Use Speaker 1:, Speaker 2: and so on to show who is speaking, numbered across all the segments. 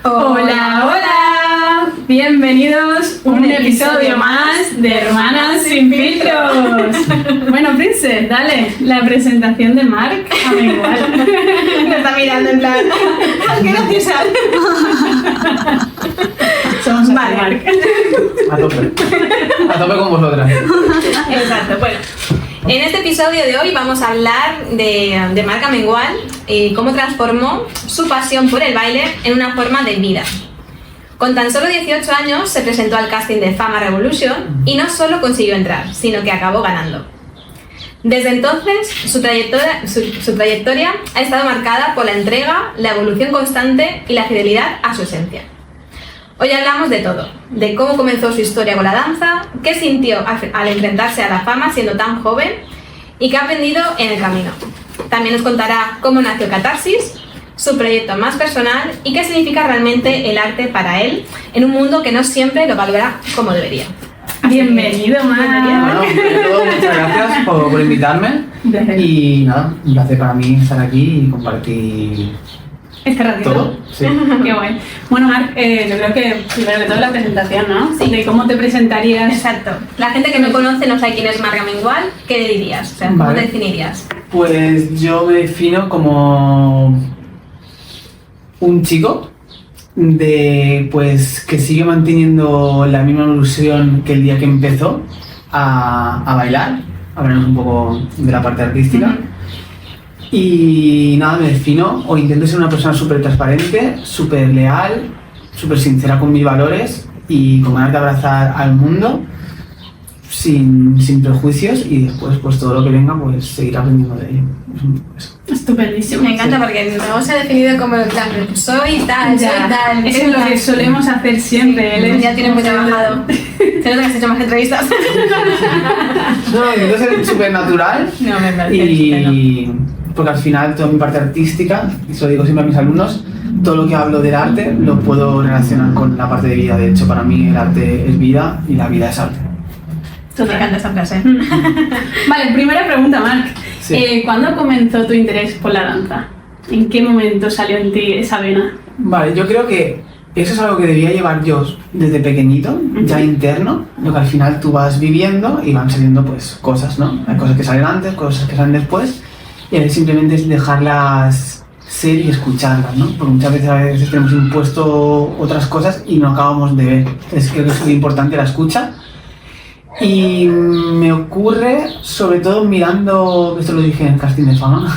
Speaker 1: Hola, hola, bienvenidos a un episodio más de Hermanas sin filtros. Bueno, Princess, dale la presentación de Marc. A mí igual.
Speaker 2: Me está mirando en plan, qué graciosa.
Speaker 1: Somos Marc.
Speaker 3: A tope con vosotras.
Speaker 2: Exacto, bueno. En este episodio de hoy vamos a hablar de Marc Amengual y cómo transformó su pasión por el baile en una forma de vida. Con tan solo 18 años se presentó al casting de Fama Revolution y no solo consiguió entrar, sino que acabó ganando. Desde entonces, su trayectoria ha estado marcada por la entrega, la evolución constante y la fidelidad a su esencia. Hoy hablamos de todo, de cómo comenzó su historia con la danza, qué sintió al enfrentarse a la fama siendo tan joven y qué ha aprendido en el camino. También nos contará cómo nació Catarsis, su proyecto más personal y qué significa realmente el arte para él en un mundo que no siempre lo valora como debería.
Speaker 1: Bienvenido, Marc.
Speaker 3: Bueno, muchas gracias por invitarme y nada, un placer para mí estar aquí y compartir
Speaker 1: Este ratito.
Speaker 3: todo. Sí.
Speaker 1: Qué guay. Bueno, Marc, yo creo que primero de todo la presentación, ¿no?
Speaker 2: Sí.
Speaker 1: De cómo te presentarías.
Speaker 2: Exacto. La gente que no conoce, no sabe quién es Marc Amengual, ¿qué le dirías? O sea, ¿cómo
Speaker 3: Vale.
Speaker 2: te definirías?
Speaker 3: Pues yo me defino como un chico pues que sigue manteniendo la misma ilusión que el día que empezó a bailar. Hablaremos un poco de la parte artística. Y nada, me defino o intento ser una persona súper transparente, súper leal, súper sincera con mis valores y con ganas de abrazar al mundo sin prejuicios y después pues todo lo que venga pues seguir aprendiendo de ello. Eso.
Speaker 1: Estupendísimo.
Speaker 2: Me encanta porque no se ha definido como en plan, soy tal,
Speaker 1: Ya,
Speaker 2: soy tal.
Speaker 1: eso es lo que solemos hacer siempre. Él
Speaker 2: Ya
Speaker 1: es
Speaker 2: tiene muy
Speaker 1: como
Speaker 2: trabajado. Se nota que has hecho más entrevistas.
Speaker 3: No, intento ser súper natural
Speaker 1: No, me parece
Speaker 3: y porque al final toda mi parte artística, y se lo digo siempre a mis alumnos, todo lo que hablo del arte lo puedo relacionar con la parte de vida. De hecho, para mí el arte es vida y la vida es arte.
Speaker 2: Me encanta esa frase.
Speaker 1: Vale, primera pregunta, Marc.
Speaker 3: Sí.
Speaker 1: ¿Cuándo comenzó tu interés por la danza? ¿En qué momento salió en ti esa vena?
Speaker 3: Vale, yo creo que eso es algo que debía llevar yo desde pequeñito, ya interno, lo que al final tú vas viviendo y van saliendo pues cosas, ¿no? Hay cosas que salen antes, cosas que salen después y a veces simplemente es dejarlas ser y escucharlas, ¿no? Porque muchas veces tenemos impuesto otras cosas y no acabamos de ver. Entonces creo que es muy importante la escucha. Y me ocurre, sobre todo mirando, esto lo dije en el casting de Fama,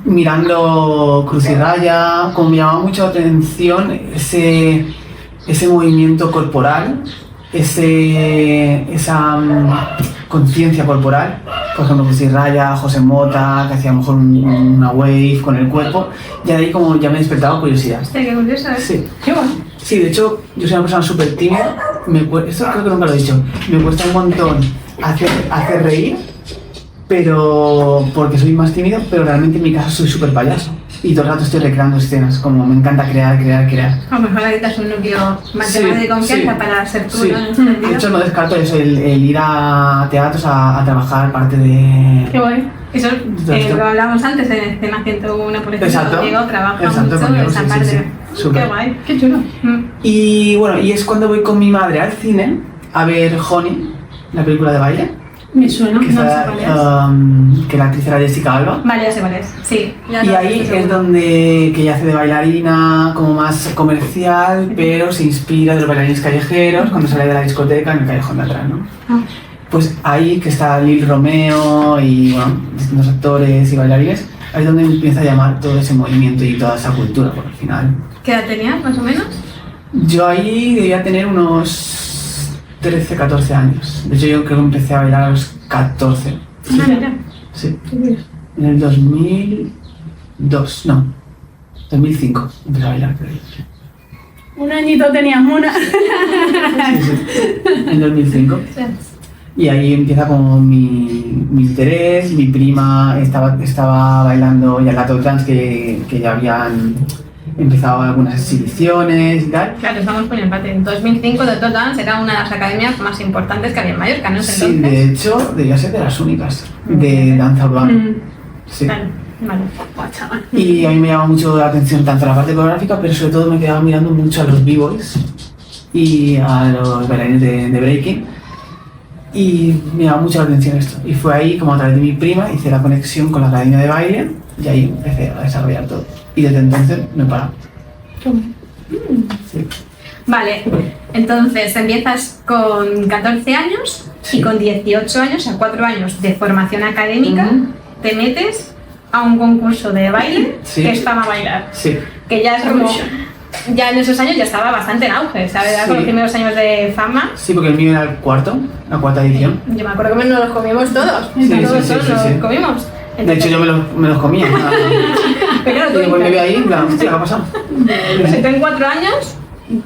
Speaker 3: mirando Cruz y Raya, como me llamaba mucho la atención ese movimiento corporal, esa conciencia corporal. Por ejemplo, Cruz y Raya, José Mota, que hacía a lo mejor una wave con el cuerpo, y de ahí como ya me despertaba curiosidad.
Speaker 2: Hostia, qué curioso, ¿eh?
Speaker 3: Sí.
Speaker 1: Qué bueno.
Speaker 3: Sí, de hecho, yo soy una persona súper tímida, esto creo que nunca lo he dicho, me cuesta un montón hacer reír, pero porque soy más tímido, pero realmente en mi caso soy súper payaso. Y todo el rato estoy recreando escenas, como me encanta crear.
Speaker 2: A lo mejor necesitas un núcleo más grande de confianza para ser tú,
Speaker 3: sí.
Speaker 2: ¿no? En ese sentido.
Speaker 3: De hecho, no descarto eso, el ir a teatros a trabajar parte de...
Speaker 1: Qué guay.
Speaker 2: Eso lo hablábamos antes en escena 101, por ejemplo,
Speaker 3: Exacto.
Speaker 2: Diego trabaja
Speaker 3: Exacto,
Speaker 2: mucho
Speaker 3: con Diego,
Speaker 2: esa
Speaker 3: sí,
Speaker 2: parte.
Speaker 3: sí, sí. Súper.
Speaker 2: Qué guay.
Speaker 1: Qué chulo.
Speaker 3: Y bueno, y es cuando voy con mi madre al cine a ver Honey, la película de baile.
Speaker 1: Me suena,
Speaker 3: Que,
Speaker 1: no sé
Speaker 3: está,
Speaker 1: cuál es.
Speaker 3: que la actriz era Jessica Alba.
Speaker 2: Vale, ya sé cuál es. Sí. Ya
Speaker 3: Y
Speaker 2: lo
Speaker 3: ahí
Speaker 2: estoy
Speaker 3: es
Speaker 2: segura.
Speaker 3: donde que ella hace de bailarina, como más comercial, pero se inspira de los bailarines callejeros cuando sale de la discoteca en el callejón de atrás, ¿no?
Speaker 1: Ah.
Speaker 3: Pues ahí que está Lil Romeo y bueno, distintos actores y bailarines, ahí es donde me empieza a llamar todo ese movimiento y toda esa cultura, porque al final...
Speaker 2: ¿Qué edad tenías, más o menos?
Speaker 3: Yo ahí debía tener unos 13, 14 años. De hecho, yo creo que empecé a bailar a los 14.
Speaker 2: Ah, mira.
Speaker 3: Sí. En el 2002, no, 2005 empecé a bailar, creo.
Speaker 1: Un añito tenías, Mona.
Speaker 3: Sí, en 2005. Y ahí empieza como mi interés. Mi prima estaba bailando ya Lato Trans, que ya habían empezado algunas exhibiciones y tal.
Speaker 2: Claro, estamos por el empate. En 2005 Doctor Dance era una de las academias más importantes que había en Mallorca, ¿no?
Speaker 3: Sí,
Speaker 2: Entonces,
Speaker 3: de hecho, debía ser de las únicas de danza urbana. Sí.
Speaker 2: claro. Vale.
Speaker 1: Buah, chaval.
Speaker 3: Y a mí me llama mucho la atención tanto la parte coreográfica, pero sobre todo me quedaba mirando mucho a los b-boys y a los bailarines de breaking. Y me llama mucho la atención esto. Y fue ahí, como a través de mi prima, hice la conexión con la academia de baile y ahí empecé a desarrollar todo. Y desde entonces no he parado. Sí.
Speaker 2: Vale, entonces empiezas con 14 años y
Speaker 3: Sí.
Speaker 2: con 18 años, o sea, 4 años de formación académica,
Speaker 3: Ujú.
Speaker 2: te metes a un concurso de baile
Speaker 3: Sí.
Speaker 2: que es Fama Bailar.
Speaker 3: Sí.
Speaker 2: Que ya es como... Ya en esos años ya estaba bastante en auge, ¿sabes? Ya con los
Speaker 3: Sí.
Speaker 2: primeros años de fama.
Speaker 3: Sí, porque el mío era la cuarta edición.
Speaker 2: Yo me acuerdo que nos los comimos todos.
Speaker 3: Sí,
Speaker 2: todos
Speaker 3: sí, sí,
Speaker 2: los
Speaker 3: sí.
Speaker 2: comimos.
Speaker 3: De hecho, yo me los comía.
Speaker 2: Pero claro,
Speaker 3: Y
Speaker 2: tú,
Speaker 3: después me vi ahí, en plan, hostia, ¿qué ha pasado?
Speaker 2: pues tú en 4 años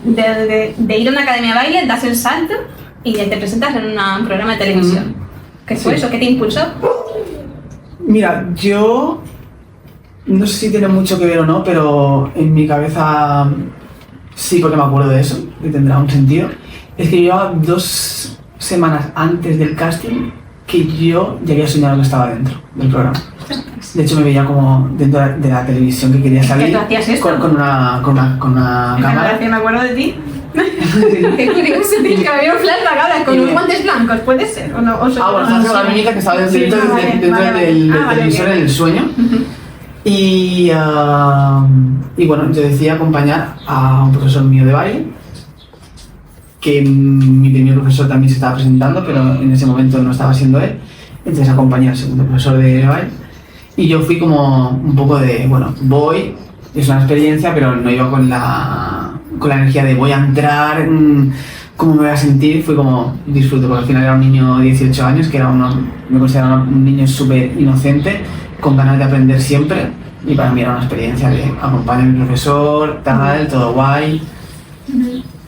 Speaker 2: de ir a una academia de baile, das el salto y ya te presentas en un programa de televisión. ¿Qué fue
Speaker 3: Sí.
Speaker 2: eso? ¿Qué te impulsó?
Speaker 3: Mira, yo no sé si tiene mucho que ver o no, pero en mi cabeza sí, porque me acuerdo de eso, que tendrá un sentido. Es que yo llevaba 2 semanas antes del casting que yo ya había soñado que estaba dentro del programa. De hecho, me veía como dentro de la televisión que quería salir
Speaker 2: tú hacías esto?
Speaker 3: con una cámara.
Speaker 2: Me acuerdo de ti. Qué curioso, tío, que me vieron flashback ahora con
Speaker 3: Y
Speaker 2: unos
Speaker 3: me-
Speaker 2: guantes blancos, ¿puede ser? ¿O no? ¿O soy-
Speaker 3: Ah, bueno,
Speaker 2: no,
Speaker 3: estás con la
Speaker 2: sí.
Speaker 3: niñita que estaba dentro,
Speaker 2: Sí,
Speaker 3: dentro
Speaker 2: vale,
Speaker 3: dentro
Speaker 2: vale, vale.
Speaker 3: del
Speaker 2: Ah, vale,
Speaker 3: televisor
Speaker 2: bien.
Speaker 3: en el sueño. Y bueno, yo decidí acompañar a un profesor mío de baile, que mi primer profesor también se estaba presentando, pero en ese momento no estaba siendo él. Entonces acompañé al segundo profesor de baile. Y yo fui como un poco de, bueno, voy, es una experiencia, pero no iba con la energía de voy a entrar, cómo me voy a sentir. Fui como disfruto, porque al final era un niño de 18 años, que era me consideraba un niño súper inocente, con ganas de aprender siempre. Y para mí era una experiencia de acompañar a mi profesor, tal, todo guay.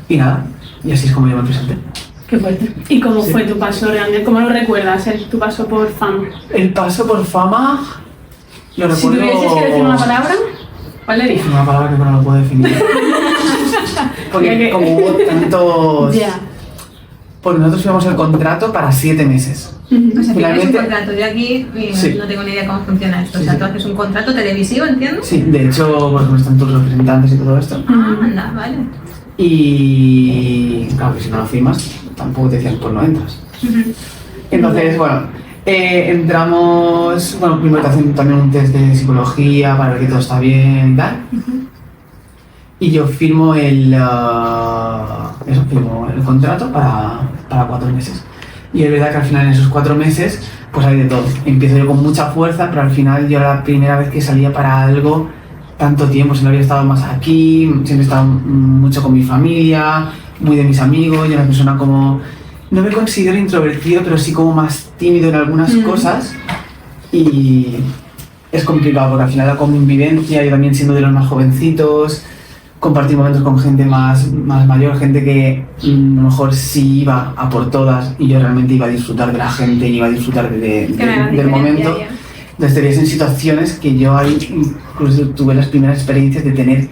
Speaker 3: Y nada, y así es como yo me presenté.
Speaker 1: Qué fuerte. ¿Y cómo
Speaker 3: Sí.
Speaker 1: fue tu paso realmente? ¿Cómo lo recuerdas, tu paso por fama?
Speaker 3: El paso por fama, lo
Speaker 1: Si
Speaker 3: recuerdo...
Speaker 1: tuvieses que decir una palabra, ¿cuál
Speaker 3: Es
Speaker 1: dirías?
Speaker 3: una palabra que no lo puedo definir.
Speaker 1: Ya
Speaker 3: Porque
Speaker 1: que-
Speaker 3: como hubo tantos...
Speaker 1: Ya.
Speaker 3: Porque nosotros firmamos el contrato para 7 meses.
Speaker 2: O sea, tienes un
Speaker 3: Finalmente-
Speaker 2: contrato. Yo aquí
Speaker 3: Sí.
Speaker 2: no tengo ni idea cómo funciona esto. O
Speaker 3: Sí,
Speaker 2: sea,
Speaker 3: sí.
Speaker 2: tú haces un contrato televisivo, ¿entiendo?
Speaker 3: Sí, de hecho, pues como están tus representantes y todo esto.
Speaker 2: Ah, anda, vale.
Speaker 3: Y claro, que si no lo firmas, tampoco te decían, pues no entras. Entonces, bueno, entramos, bueno, primero te hacen también un test de psicología para ver que todo está bien y tal. Y yo firmo firmo el contrato para 4 meses. Y es verdad que al final en esos 4 meses, pues hay de todo. Empiezo yo con mucha fuerza, pero al final yo era la primera vez que salía para algo tanto tiempo. Siempre había estado más aquí, siempre he estado mucho con mi familia, muy de mis amigos. Yo era una persona como... No me considero introvertido, pero sí como más tímido en algunas cosas. Y es complicado porque al final la convivencia, yo también siendo de los más jovencitos, compartir momentos con gente más mayor, gente que a lo mejor sí iba a por todas y yo realmente iba a disfrutar de la gente y iba a disfrutar del momento.
Speaker 2: Ya.
Speaker 3: Entonces te ves en situaciones que yo ahí incluso tuve las primeras experiencias de tener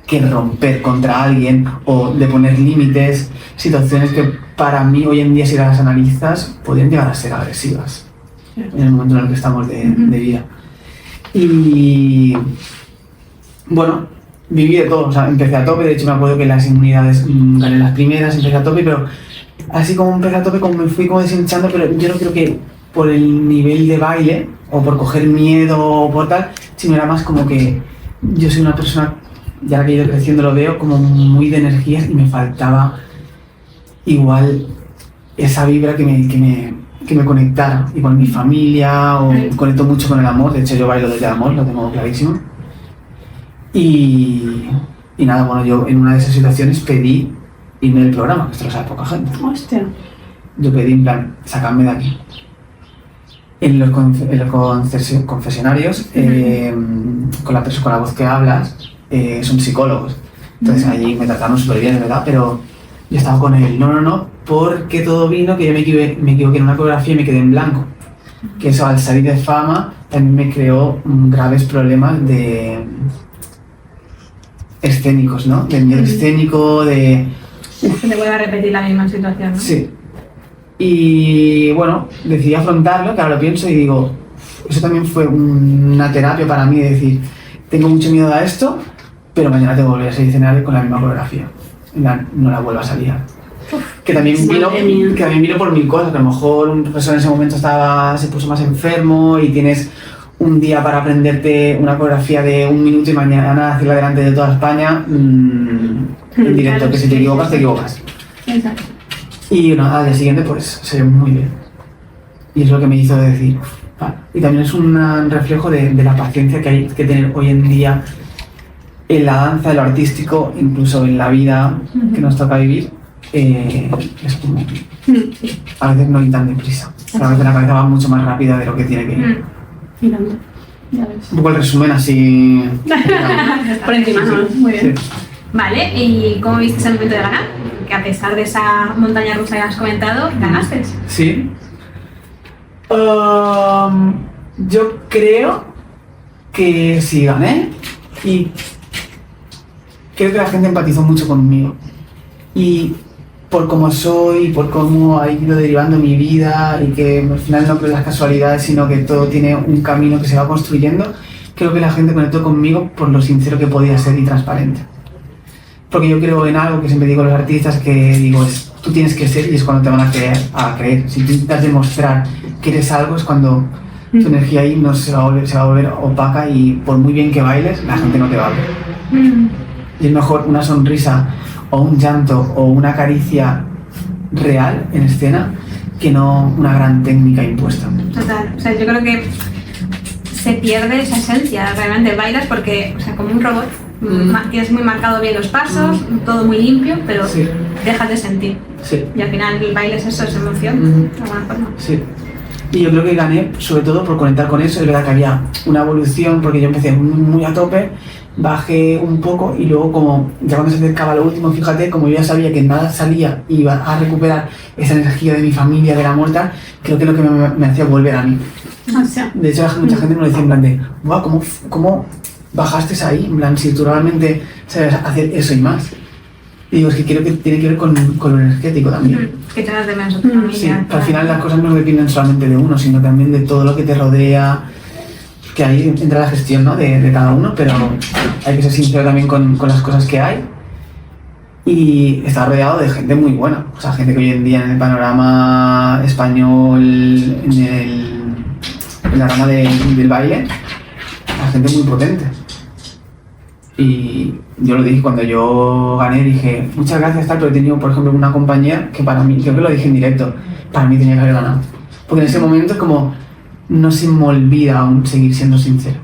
Speaker 3: que romper contra alguien o de poner límites, situaciones que para mí hoy en día si las analizas podrían llegar a ser agresivas en el momento en el que estamos de vida. Y bueno, viví de todo, o sea, empecé a tope, de hecho me acuerdo que las inmunidades gané las primeras, empecé a tope, pero así como empecé a tope, como me fui como deshinchando, pero yo no creo que por el nivel de baile o por coger miedo o por tal, sino era más como que yo soy una persona, ya la que he ido creciendo lo veo, como muy de energías y me faltaba igual esa vibra que me conectara, igual mi familia o conecto mucho con el amor, de hecho yo bailo desde el amor, lo tengo clarísimo. Y nada, bueno, yo en una de esas situaciones pedí irme del programa, que esto lo sabe poca gente.
Speaker 1: Hostia.
Speaker 3: Yo pedí en plan, sacadme de aquí. En los confesionarios, con la voz que hablas, son psicólogos. Entonces allí me trataron súper bien, de verdad, pero yo estaba con él, no, porque todo vino que yo me equivoqué en una coreografía y me quedé en blanco. Que eso al salir de fama también me creó graves problemas de escénicos, ¿no? De miedo escénico, de...
Speaker 2: Se te vuelve a repetir la misma situación, ¿no?
Speaker 3: Sí. Y bueno, decidí afrontarlo, que ahora lo pienso y digo, eso también fue una terapia para mí de decir, tengo mucho miedo a esto, pero mañana tengo que volver a salir a cenar con la misma coreografía. No la vuelvo a salir. Que también vino por mil cosas, que a lo mejor un profesor en ese momento se puso más enfermo y tienes un día para aprenderte una coreografía de 1 minuto y mañana hacerla delante de toda España en directo, claro, que si te equivocas, te equivocas.
Speaker 1: Exacto.
Speaker 3: Y nada, al día siguiente pues se ve muy bien. Y es lo que me hizo decir, vale. Y también es un reflejo de la paciencia que hay que tener hoy en día en la danza, en lo artístico, incluso en la vida que nos toca vivir. Es como a veces no ir tan deprisa, a veces la cabeza va mucho más rápida de lo que tiene que ir. Un poco el resumen así
Speaker 1: por encima,
Speaker 3: sí,
Speaker 1: ¿no? Muy bien.
Speaker 3: Sí.
Speaker 2: Vale, ¿y cómo viste el momento de ganar? Que a pesar de esa montaña rusa que has comentado, ganaste.
Speaker 3: Sí. Yo creo que sí gané y creo que la gente empatizó mucho conmigo. Y por cómo soy, por cómo ha ido derivando mi vida y que al final no creo en las casualidades, sino que todo tiene un camino que se va construyendo, creo que la gente conectó conmigo por lo sincero que podía ser y transparente. Porque yo creo en algo que siempre digo a los artistas, que digo es, tú tienes que ser y es cuando te van a creer. Si tú intentas demostrar que eres algo es cuando tu energía ahí no se va a volver opaca y por muy bien que bailes, la gente no te va a ver. Y es mejor una sonrisa o un llanto o una caricia real en escena que no una gran técnica impuesta.
Speaker 2: Total, o sea, yo creo que se pierde esa esencia, realmente bailas porque, o sea, como un robot, tienes muy marcado bien los pasos, todo muy limpio, pero
Speaker 3: sí,
Speaker 2: dejas de sentir.
Speaker 3: Sí.
Speaker 2: Y al final el baile es eso, es emoción, de alguna forma.
Speaker 3: Sí. Y yo creo que gané sobre todo por conectar con eso. Es verdad que había una evolución porque yo empecé muy a tope, bajé un poco y luego como ya cuando se acercaba lo último, fíjate, como yo ya sabía que nada salía y iba a recuperar esa energía de mi familia, de la muerta, creo que es lo que me hacía volver a mí.
Speaker 1: O sea,
Speaker 3: De hecho mucha gente me lo decía en plan de, wow, ¿cómo bajaste ahí? En plan, si tú realmente sabes hacer eso y más. Y digo, es que creo que tiene que ver con lo energético también.
Speaker 2: Que te das de menos a tu familia.
Speaker 3: Sí, al final las cosas no dependen solamente de uno, sino también de todo lo que te rodea, que ahí entra la gestión, ¿no? de cada uno, pero hay que ser sincero también con las cosas que hay y estar rodeado de gente muy buena, o sea, gente que hoy en día en el panorama español, en la rama del baile, la gente muy potente. Y yo lo dije cuando yo gané, dije, muchas gracias tal, pero he tenido, por ejemplo, una compañera que para mí, creo que lo dije en directo, para mí tenía que haber ganado. Porque en ese momento es como, no se me olvida aún seguir siendo sincero.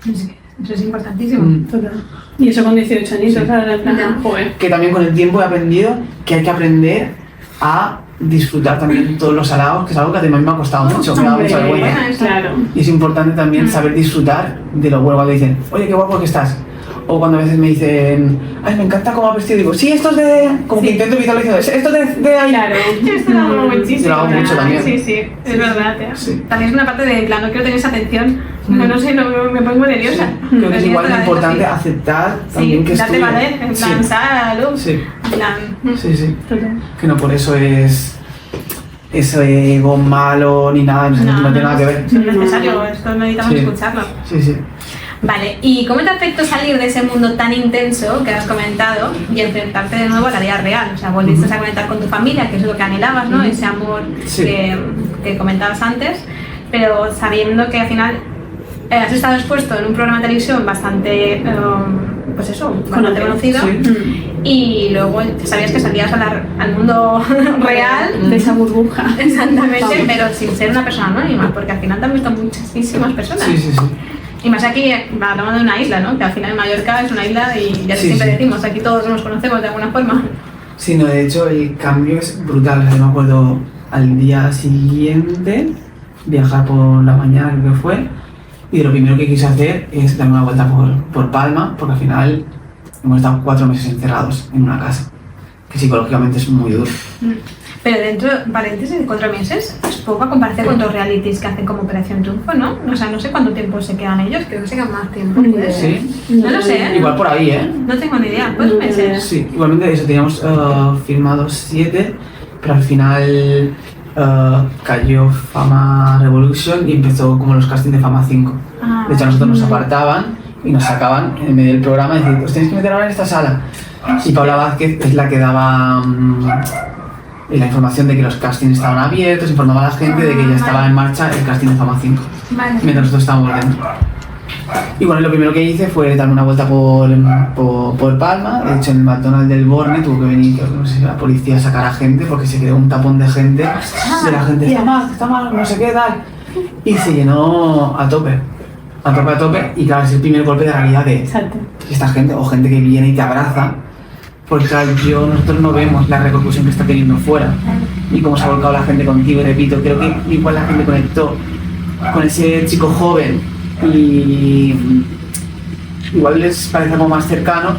Speaker 2: Eso es importantísimo.
Speaker 1: Total. Y eso con 18 años, ¿sabes? Joder.
Speaker 3: Que también con el tiempo he aprendido que hay que aprender a disfrutar también todos los halagos, que es algo que además me ha costado mucho, me da mucha vergüenza.
Speaker 1: Claro.
Speaker 3: Y es importante también saber disfrutar de lo bueno cuando dicen, oye, qué guapo que estás. O cuando a veces me dicen, ay, me encanta cómo has vestido, digo, sí, esto es de... Como que intento evitarlo diciendo, esto es de ahí.
Speaker 1: Claro.
Speaker 2: Esto lo hago muchísimo.
Speaker 3: Yo lo hago mucho también.
Speaker 2: Sí, sí, es verdad.
Speaker 3: Sí.
Speaker 2: También es una parte de, en plan, no quiero tener esa atención, no sé, me pongo nerviosa.
Speaker 3: Sí. Creo que es igual de importante aceptar también que es
Speaker 2: date
Speaker 3: tuyo.
Speaker 2: valer, en plan, salud.
Speaker 3: Sí.
Speaker 2: En plan,
Speaker 3: Sí.
Speaker 1: Total.
Speaker 3: Que no por eso es ese ego malo ni nada, no tiene nada que ver.
Speaker 2: Es necesario, esto necesitamos escucharlo.
Speaker 3: Sí.
Speaker 2: Vale, ¿y cómo te afectó salir de ese mundo tan intenso que has comentado y enfrentarte de nuevo a la vida real? O sea, volviste a conectar con tu familia, que es lo que anhelabas, ¿no? Ese amor que comentabas antes, pero sabiendo que al final has estado expuesto en un programa de televisión bastante, pues eso, bastante conocido, y luego sabías que salías al mundo real
Speaker 1: de esa burbuja.
Speaker 2: Exactamente, pero sin ser una persona anónima, porque al final te han visto muchísimas personas.
Speaker 3: Sí.
Speaker 2: Y más aquí, hablamos de una isla, ¿no? Que al final Mallorca es una isla y ya siempre decimos, aquí todos nos conocemos de alguna forma.
Speaker 3: Sí, no, de hecho el cambio es brutal. O sea, yo me acuerdo al día siguiente viajar por la mañana, creo que fue, y lo primero que quise hacer es darme una vuelta por Palma, porque al final hemos estado 4 meses encerrados en una casa, que psicológicamente es muy duro.
Speaker 2: Pero dentro, paréntesis, de 4 meses, es poco a comparación con los realities que hacen como Operación Triunfo, ¿no? O sea, no sé cuánto tiempo se quedan ellos, creo que se quedan más tiempo. ¿Puede ser?
Speaker 3: Sí.
Speaker 2: No lo sé, ¿eh?
Speaker 3: Igual por ahí, ¿eh?
Speaker 2: No tengo ni idea, ¿cuántos meses?
Speaker 3: Sí, igualmente eso, teníamos firmados 7, pero al final cayó Fama Revolution y empezó como los castings de Fama 5. De hecho, a nosotros nos apartaban y nos sacaban en medio del programa y decían, os tenéis que meter ahora en esta sala. Y Paula Vázquez es la que daba la información de que los castings estaban abiertos, informaba a la gente de que ya estaba en marcha el casting de Fama 5, mientras nosotros estábamos dentro. Y bueno, lo primero que hice fue darme una vuelta por Palma. De hecho, en el McDonald's del Borne tuvo que venir, no sé si la policía a sacar a gente porque se quedó un tapón de gente, de la gente, está mal, no sé qué, tal. Y se llenó a tope. Y claro, es el primer golpe de realidad de esta gente, o gente que viene y te abraza, porque claro, nosotros no vemos la repercusión que está teniendo fuera y cómo se ha volcado la gente contigo. Y repito, creo que igual la gente conectó con ese chico joven y igual les parece algo más cercano,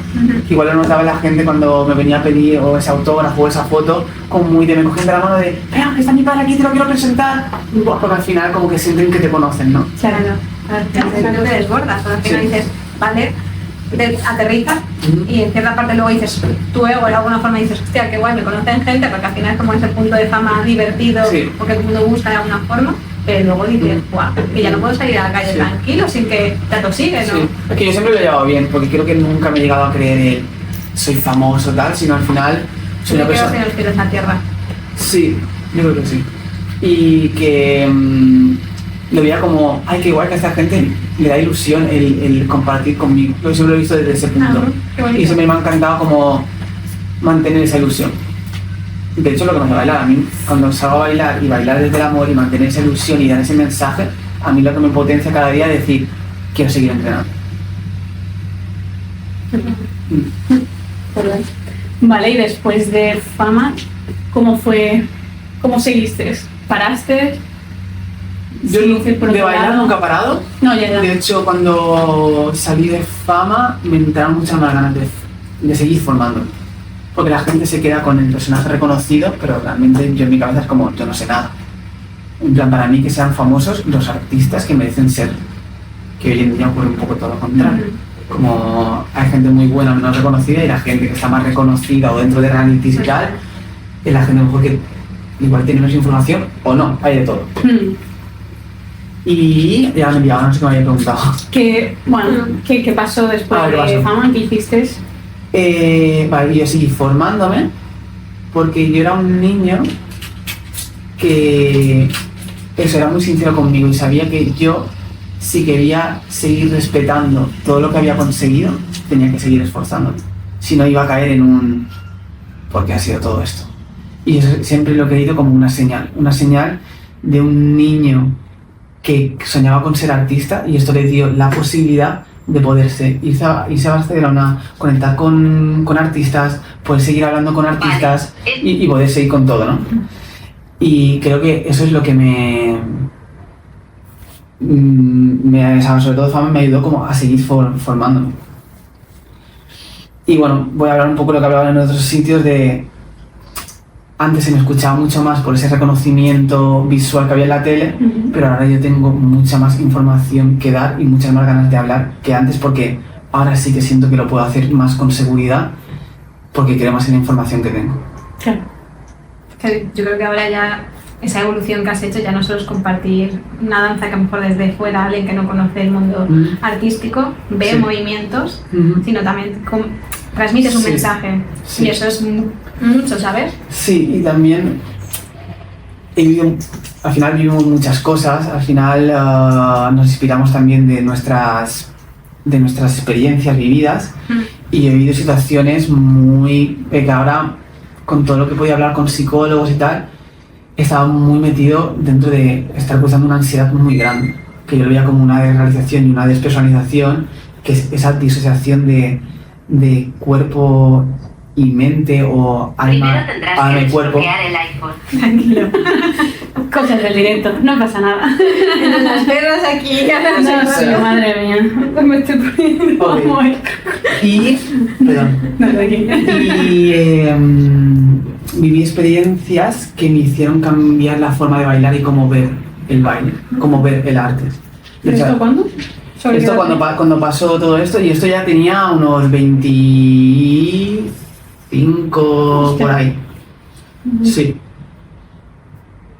Speaker 3: que igual lo notaba la gente cuando me venía a pedir o ese autógrafo o esa foto, como muy de me cogían de la mano de espera, que está mi padre aquí, te lo quiero presentar, porque al final como que sienten que te conocen, ¿no?
Speaker 2: Claro, no te desbordas, al final dices, vale, te aterrizas y en cierta parte luego dices, tu ego de alguna forma dices, hostia, qué guay, me conocen gente, porque al final es como ese punto de fama divertido, porque todo el mundo gusta de alguna forma. Pero luego dices, guau, que ya no puedo salir a la calle tranquilo sin que te atosiguen, ¿no?
Speaker 3: Sí. Es que yo siempre lo he llevado bien, porque creo que nunca me he llegado a creer soy famoso tal, sino al final soy una persona...
Speaker 2: Creo que los pies en la tierra.
Speaker 3: Sí, yo creo que sí. Y que lo veía como, ay, qué igual que a esta gente le da ilusión el compartir conmigo. Yo siempre lo he visto desde ese punto. Y siempre me ha encantado como mantener esa ilusión. De hecho, lo que me hace bailar, a mí cuando salgo a bailar y bailar desde el amor y mantener esa ilusión y dar ese mensaje, a mí lo que me potencia cada día es decir, quiero seguir entrenando.
Speaker 1: Vale, y después de Fama, ¿cómo seguiste? ¿Paraste?
Speaker 3: Yo de bailar nunca he parado.
Speaker 1: No, ya.
Speaker 3: De hecho, cuando salí de Fama me entraron muchas más ganas de seguir formándome. Porque la gente se queda con el personaje reconocido, pero realmente yo en mi cabeza es como, yo no sé nada. En plan, para mí que sean famosos los artistas que merecen ser, que hoy en día ocurre un poco todo lo contrario. Como hay gente muy buena, menos reconocida, y la gente que está más reconocida o dentro de realities y tal, es la gente mejor que igual tiene menos información o no, hay de todo. Y ya me he enviado, no sé qué me había preguntado.
Speaker 1: ¿Qué pasó después de Fama? ¿Qué hiciste?
Speaker 3: Vale, yo seguí formándome porque yo era un niño que era muy sincero conmigo y sabía que yo, si quería seguir respetando todo lo que había conseguido, tenía que seguir esforzándome. Si no, iba a caer en un ¿por qué ha sido todo esto? Y eso siempre lo he creído como una señal de un niño que soñaba con ser artista, y esto le dio la posibilidad de poderse irse a Barcelona, conectar con artistas, poder seguir hablando con artistas y poder seguir con todo, ¿no? Y creo que eso es lo que sobre todo Fama me ayudó como a seguir formándome. Y bueno, voy a hablar un poco de lo que hablaba en otros sitios de... Antes se me escuchaba mucho más por ese reconocimiento visual que había en la tele, pero ahora yo tengo mucha más información que dar y muchas más ganas de hablar que antes, porque ahora sí que siento que lo puedo hacer más con seguridad, porque creo más en la información que tengo.
Speaker 1: Claro.
Speaker 2: Yo creo que ahora ya esa evolución que has hecho ya no solo es compartir una danza que a lo mejor desde fuera alguien que no conoce el mundo artístico ve movimientos, sino también transmites un mensaje. Y eso es mucho, ¿sabes? Sí,
Speaker 3: y también al final vivimos muchas cosas, al final nos inspiramos también de nuestras experiencias vividas, y he vivido situaciones que ahora, con todo lo que podía hablar con psicólogos y tal, estaba muy metido dentro de estar cruzando una ansiedad muy grande, que yo lo veía como una desrealización y una despersonalización, que es esa disociación de cuerpo y mente o alma y cuerpo.
Speaker 1: Tranquilo. Cosas del directo, no pasa nada.
Speaker 2: Las perras aquí ya
Speaker 1: no sé, madre mía. Me estoy poniendo
Speaker 3: viví experiencias que me hicieron cambiar la forma de bailar y cómo ver el baile, cómo ver el arte.
Speaker 1: ¿Esto cuándo?
Speaker 3: Esto cuando pasó todo esto, y esto ya tenía unos 25 por ahí. Sí.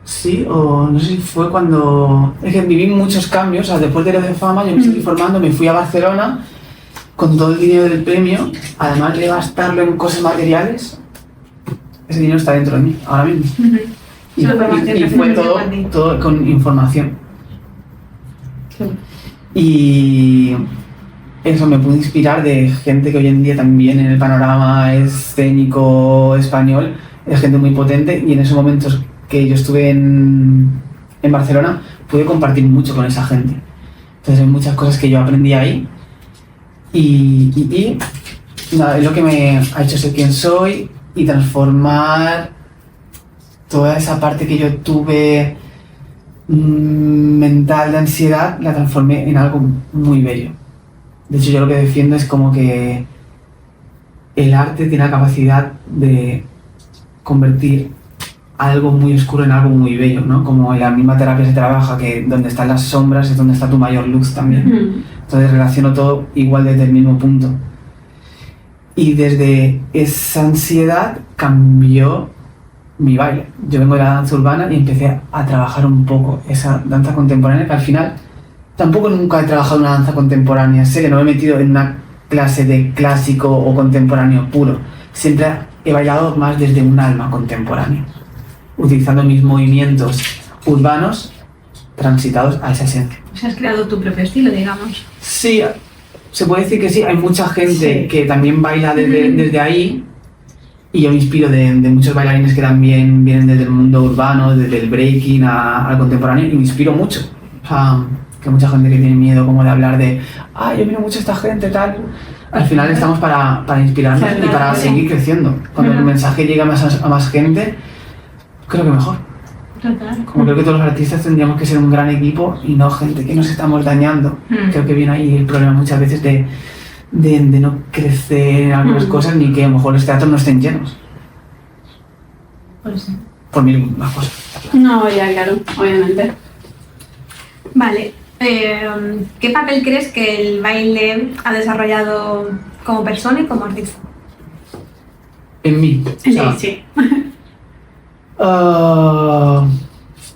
Speaker 3: Sí, o no sé si fue cuando... Es que viví muchos cambios, o sea, después de lo de fama yo me seguí formando, me fui a Barcelona con todo el dinero del premio, además de gastarlo en cosas materiales, ese dinero está dentro de mí, ahora mismo. Y fue todo con información.
Speaker 1: Sí.
Speaker 3: Y eso me pudo inspirar de gente que hoy en día también en el panorama escénico español es gente muy potente, y en esos momentos que yo estuve en Barcelona pude compartir mucho con esa gente. Entonces hay muchas cosas que yo aprendí ahí y nada, es lo que me ha hecho ser quien soy y transformar toda esa parte que yo tuve mental de ansiedad, la transformé en algo muy bello. De hecho, yo lo que defiendo es como que el arte tiene la capacidad de convertir algo muy oscuro en algo muy bello, ¿no? Como en la misma terapia se trabaja, que donde están las sombras es donde está tu mayor luz también. Entonces relaciono todo igual desde el mismo punto. Y desde esa ansiedad cambió mi baile. Yo vengo de la danza urbana y empecé a trabajar un poco esa danza contemporánea, que al final tampoco nunca he trabajado una danza contemporánea. Sé que no me he metido en una clase de clásico o contemporáneo puro. Siempre he bailado más desde un alma contemporánea, utilizando mis movimientos urbanos transitados a esa esencia.
Speaker 2: O sea, has creado tu propio estilo, digamos.
Speaker 3: Sí, se puede decir que sí. Hay mucha gente que también baila desde ahí, y yo me inspiro de muchos bailarines que también vienen desde el mundo urbano, desde el breaking al contemporáneo, y me inspiro mucho. O sea, que mucha gente que tiene miedo como de hablar de yo miro mucho a esta gente, tal. Al final estamos para inspirarnos y para seguir creciendo. Cuando el mensaje llega a más gente, creo que mejor.
Speaker 2: Total.
Speaker 3: Como creo que todos los artistas tendríamos que ser un gran equipo y no gente que nos estamos dañando. Creo que viene ahí el problema muchas veces de no crecer en algunas cosas, ni que a lo mejor los teatros no estén llenos.
Speaker 2: Pues sí.
Speaker 3: Por mil más cosas.
Speaker 1: No, ya, claro, obviamente.
Speaker 2: Vale. ¿Qué papel crees que el baile ha desarrollado como persona y como artista?
Speaker 3: En mí. O sea,
Speaker 1: Sí.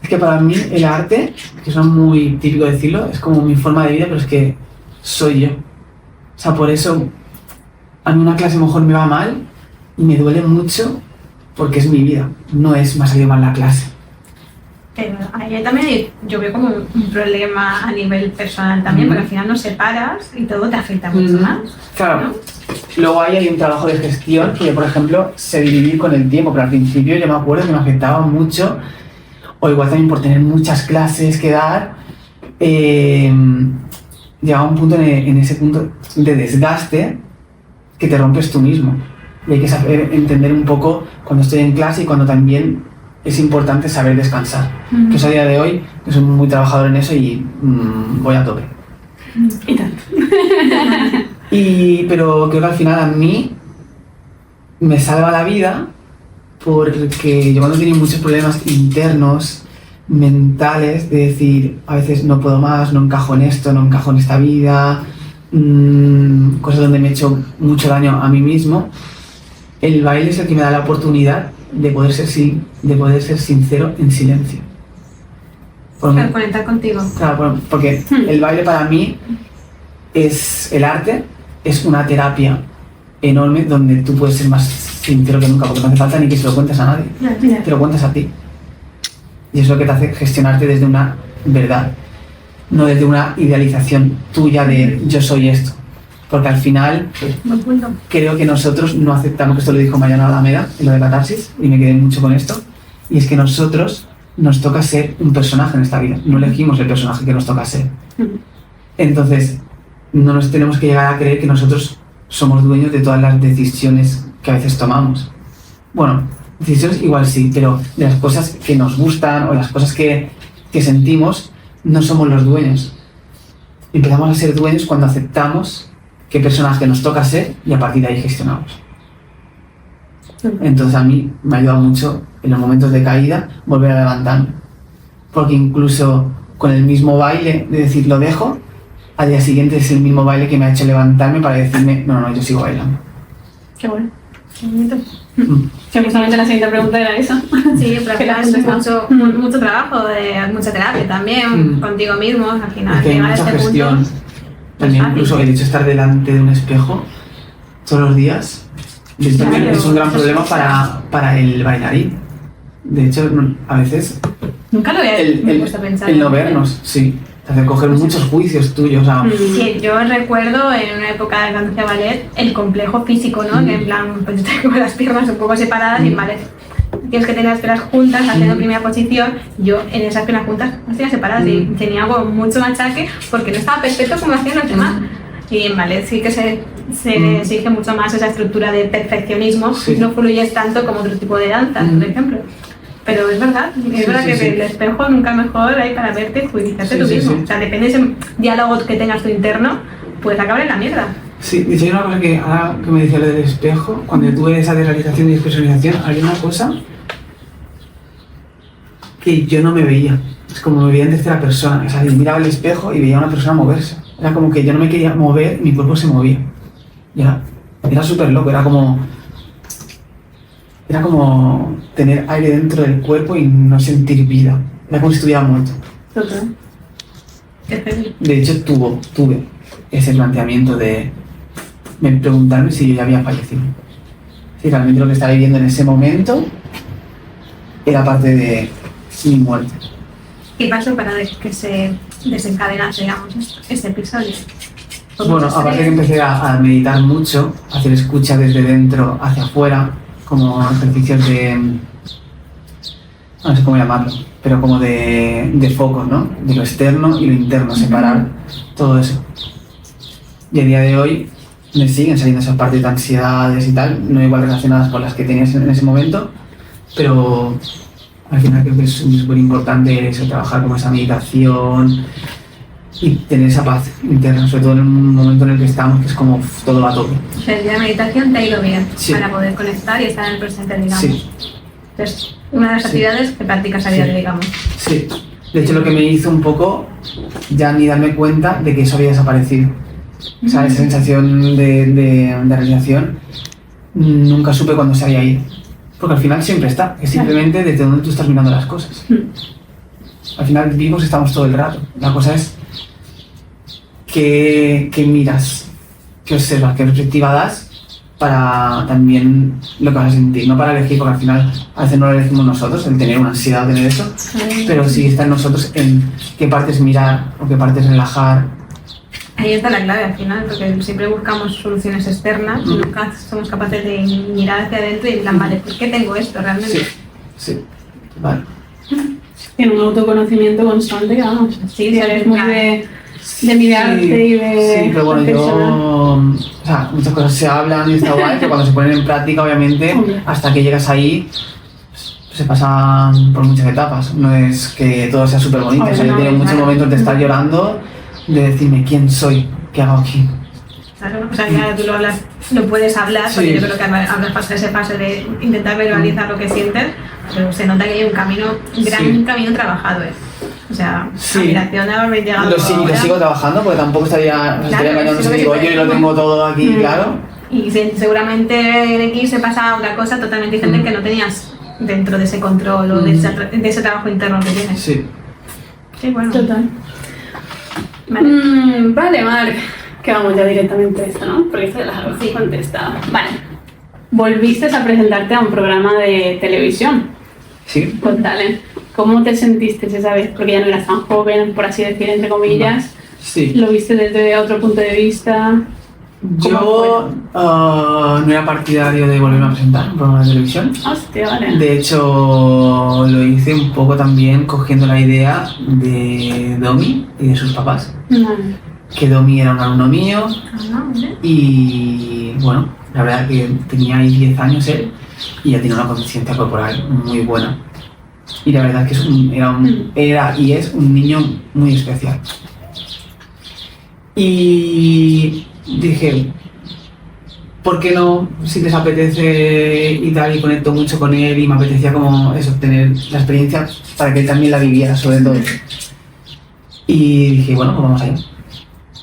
Speaker 3: Es que para mí el arte, que es muy típico decirlo, es como mi forma de vida, pero es que soy yo. O sea, por eso a mí una clase a lo mejor me va mal y me duele mucho porque es mi vida, no es me ha salido mal la clase.
Speaker 2: Pero ahí también yo veo como un problema a nivel personal también, porque al final nos separas y todo te afecta mucho más.
Speaker 3: Claro.
Speaker 2: ¿no?
Speaker 3: Luego ahí hay un trabajo de gestión que yo, por ejemplo, sé dividir con el tiempo, pero al principio yo me acuerdo que me afectaba mucho, o igual también por tener muchas clases que dar, llegaba un punto en ese punto de desgaste que te rompes tú mismo. Y hay que saber entender un poco cuando estoy en clase y cuando también es importante saber descansar. Que eso a día de hoy, que soy muy trabajador en eso y voy a tope.
Speaker 1: Y tanto.
Speaker 3: Pero creo que al final a mí me salva la vida porque yo cuando tengo muchos problemas internos, mentales, de decir a veces no puedo más, no encajo en esto, no encajo en esta vida, cosas donde me he hecho mucho daño a mí mismo, el baile es el que me da la oportunidad de poder ser sincero en silencio.
Speaker 2: Para conectar contigo.
Speaker 3: Claro, porque el baile para mí es el arte, es una terapia enorme donde tú puedes ser más sincero que nunca, porque no hace falta ni que se lo cuentes a nadie, te lo cuentas a ti. Y es lo que te hace gestionarte desde una verdad, no desde una idealización tuya de yo soy esto. Porque al final creo que nosotros no aceptamos, que esto lo dijo Mariana Alameda en lo de Catarsis, y me quedé mucho con esto, y es que nosotros nos toca ser un personaje en esta vida, no elegimos el personaje que nos toca ser. Entonces, no nos tenemos que llegar a creer que nosotros somos dueños de todas las decisiones que a veces tomamos. Bueno, decisiones igual sí, pero de las cosas que nos gustan o las cosas que sentimos, no somos los dueños. Empezamos a ser dueños cuando aceptamos qué personaje nos toca ser y a partir de ahí gestionamos. Entonces a mí me ha ayudado mucho en los momentos de caída volver a levantarme, porque incluso con el mismo baile de decir lo dejo, al día siguiente es el mismo baile que me ha hecho levantarme para decirme no, yo sigo bailando.
Speaker 1: Qué bueno.
Speaker 2: Qué bonito.
Speaker 1: Que justamente la siguiente pregunta era esa.
Speaker 2: Sí, pero al
Speaker 1: Que la
Speaker 2: final es
Speaker 1: contestado.
Speaker 2: mucho trabajo, mucha terapia también, contigo mismo, al final
Speaker 3: Es que hay
Speaker 2: llegar a
Speaker 3: mucha
Speaker 2: este
Speaker 3: gestión.
Speaker 2: punto.
Speaker 3: También
Speaker 2: fácil.
Speaker 3: incluso el hecho de estar delante de un espejo todos los días, y esto también
Speaker 2: Claro,
Speaker 3: es un gran
Speaker 2: eso
Speaker 3: problema
Speaker 2: es
Speaker 3: para el bailarín. De hecho, a veces
Speaker 2: Nunca lo me he puesto a pensar.
Speaker 3: el no vernos, sí, te hace coger muchos juicios tuyos. O sea,
Speaker 2: Sí, yo recuerdo en una época de cuando hacía ballet el complejo físico, ¿no? Que en plan, pues tengo las piernas un poco separadas y en ballet tienes que tener las piernas juntas haciendo primera posición. Yo en esas piernas juntas las tenía separadas y tenía como mucho machaque porque no estaba perfecto como hacían los demás. Y en ballet sí que se exige mucho más esa estructura de perfeccionismo,
Speaker 3: Sí.
Speaker 2: no fluyes tanto como otro tipo de danzas, por ejemplo. Pero es verdad
Speaker 3: Sí,
Speaker 2: que
Speaker 3: sí.
Speaker 2: el espejo nunca mejor hay para verte y juiciarte
Speaker 3: Sí,
Speaker 2: tú
Speaker 3: sí,
Speaker 2: mismo.
Speaker 3: sí.
Speaker 2: O sea, depende de ese diálogo que tengas tú interno, pues acabar en la mierda.
Speaker 3: sí, dice, hay una cosa que ahora que me decía lo del espejo, cuando tuve esa desrealización y despersonalización, había una cosa que yo no me veía. Es como me veía en tercera persona. O sea, yo miraba el espejo y veía a una persona moverse. Era como que yo no me quería mover, mi cuerpo se movía. Y era súper loco, era como tener aire dentro del cuerpo y no sentir vida. Era como si estuviera muerto.
Speaker 1: Total.
Speaker 3: De hecho, tuve ese planteamiento de preguntarme si yo ya había fallecido. Si realmente lo que estaba viviendo en ese momento era parte de mi muerte.
Speaker 2: ¿Qué pasó para que se desencadenase, digamos, este episodio?
Speaker 3: Bueno, aparte que empecé a meditar mucho, a hacer escucha desde dentro hacia afuera, como ejercicios de, no sé cómo llamarlo, pero como de focos, ¿no? De lo externo y lo interno, separar todo eso. Y a día de hoy me siguen saliendo esas partes de ansiedades y tal, no igual relacionadas con las que tenías en ese momento, pero al final creo que es súper importante eso, trabajar con esa meditación y tener esa paz interna, sobre todo en un momento en el que estamos, que es como todo va a tope.
Speaker 2: O sea, la meditación te ha ido bien
Speaker 3: Sí.
Speaker 2: para poder conectar y estar en el presente, digamos.
Speaker 3: Sí.
Speaker 2: Entonces, una de las
Speaker 3: Sí.
Speaker 2: actividades que practicas a diario,
Speaker 3: Sí.
Speaker 2: digamos.
Speaker 3: Sí, de hecho lo que me hizo un poco ya ni darme cuenta de que eso había desaparecido. O sea, esa sensación de realización nunca supe cuándo se había ido. Porque al final siempre está, es simplemente desde donde tú estás mirando las cosas. Al final vivimos, estamos todo el rato. La cosa es qué miras, qué observas, qué perspectiva das para también lo que vas a sentir. No para elegir, porque al final a veces no lo elegimos nosotros, el tener una ansiedad, tener eso, pero sí está en nosotros en qué partes mirar o qué partes relajar.
Speaker 2: Ahí está la clave al final, porque siempre buscamos soluciones externas y nunca somos capaces de mirar hacia adentro y en plan, vale, ¿por qué tengo esto realmente?
Speaker 3: Sí, sí, vale.
Speaker 1: Tiene un autoconocimiento constante, vamos.
Speaker 2: Sí,
Speaker 1: Eres muy de mirarte
Speaker 3: Sí,
Speaker 1: y de
Speaker 3: sí, pero bueno,
Speaker 1: reflexionar.
Speaker 3: o sea, muchas cosas se hablan y está guay, pero cuando se ponen en práctica, obviamente,
Speaker 1: Hombre.
Speaker 3: hasta que llegas ahí, se pasan por muchas etapas. No es que todo sea súper bonito, o sea, yo he tenido muchos momentos de estar llorando, de decirme quién soy, qué hago aquí.
Speaker 2: Claro, o sea, ya tú lo puedes hablar, porque
Speaker 3: Sí.
Speaker 2: yo creo que hablas pasar ese paso de intentar verbalizar lo que sientes, pero se nota que hay un camino, un gran camino trabajado, ¿eh? O sea,
Speaker 3: Sí.
Speaker 2: admiración de haber llegado
Speaker 3: Lo sigo trabajando porque tampoco estaría engañando
Speaker 2: sí,
Speaker 3: si
Speaker 2: lo
Speaker 3: digo
Speaker 2: que
Speaker 3: yo y lo
Speaker 2: te-
Speaker 3: tengo todo aquí, claro.
Speaker 2: Y seguramente en X se pasa a otra cosa totalmente diferente que no tenías dentro de ese control o de ese trabajo interno que tienes.
Speaker 3: Sí.
Speaker 2: Sí, bueno.
Speaker 1: Total.
Speaker 2: Vale.
Speaker 1: Vale, Marc, que vamos ya directamente a esto, ¿no? Porque esto ya las has contestado. Vale. Volviste a presentarte a un programa de televisión
Speaker 3: Sí.
Speaker 1: con Talent. ¿Cómo te sentiste esa vez? Porque ya no eras tan joven, por así decir, entre comillas.
Speaker 3: Sí.
Speaker 1: ¿Lo viste desde otro punto de vista?
Speaker 3: Yo no era partidario de volverme a presentar un programa de televisión.
Speaker 1: Hostia, vale.
Speaker 3: De hecho, lo hice un poco también cogiendo la idea de Domi y de sus papás.
Speaker 1: Vale.
Speaker 3: Que Domi era un alumno mío
Speaker 2: ¿Vale?
Speaker 3: y, bueno, la verdad que tenía ahí 10 años él y ya tiene una conciencia corporal muy buena. Y la verdad que era y es un niño muy especial. Y dije, ¿por qué no? Si les apetece y tal, y conecto mucho con él y me apetecía como eso, tener la experiencia para que él también la viviera, sobre todo. Y dije, bueno, pues vamos allá.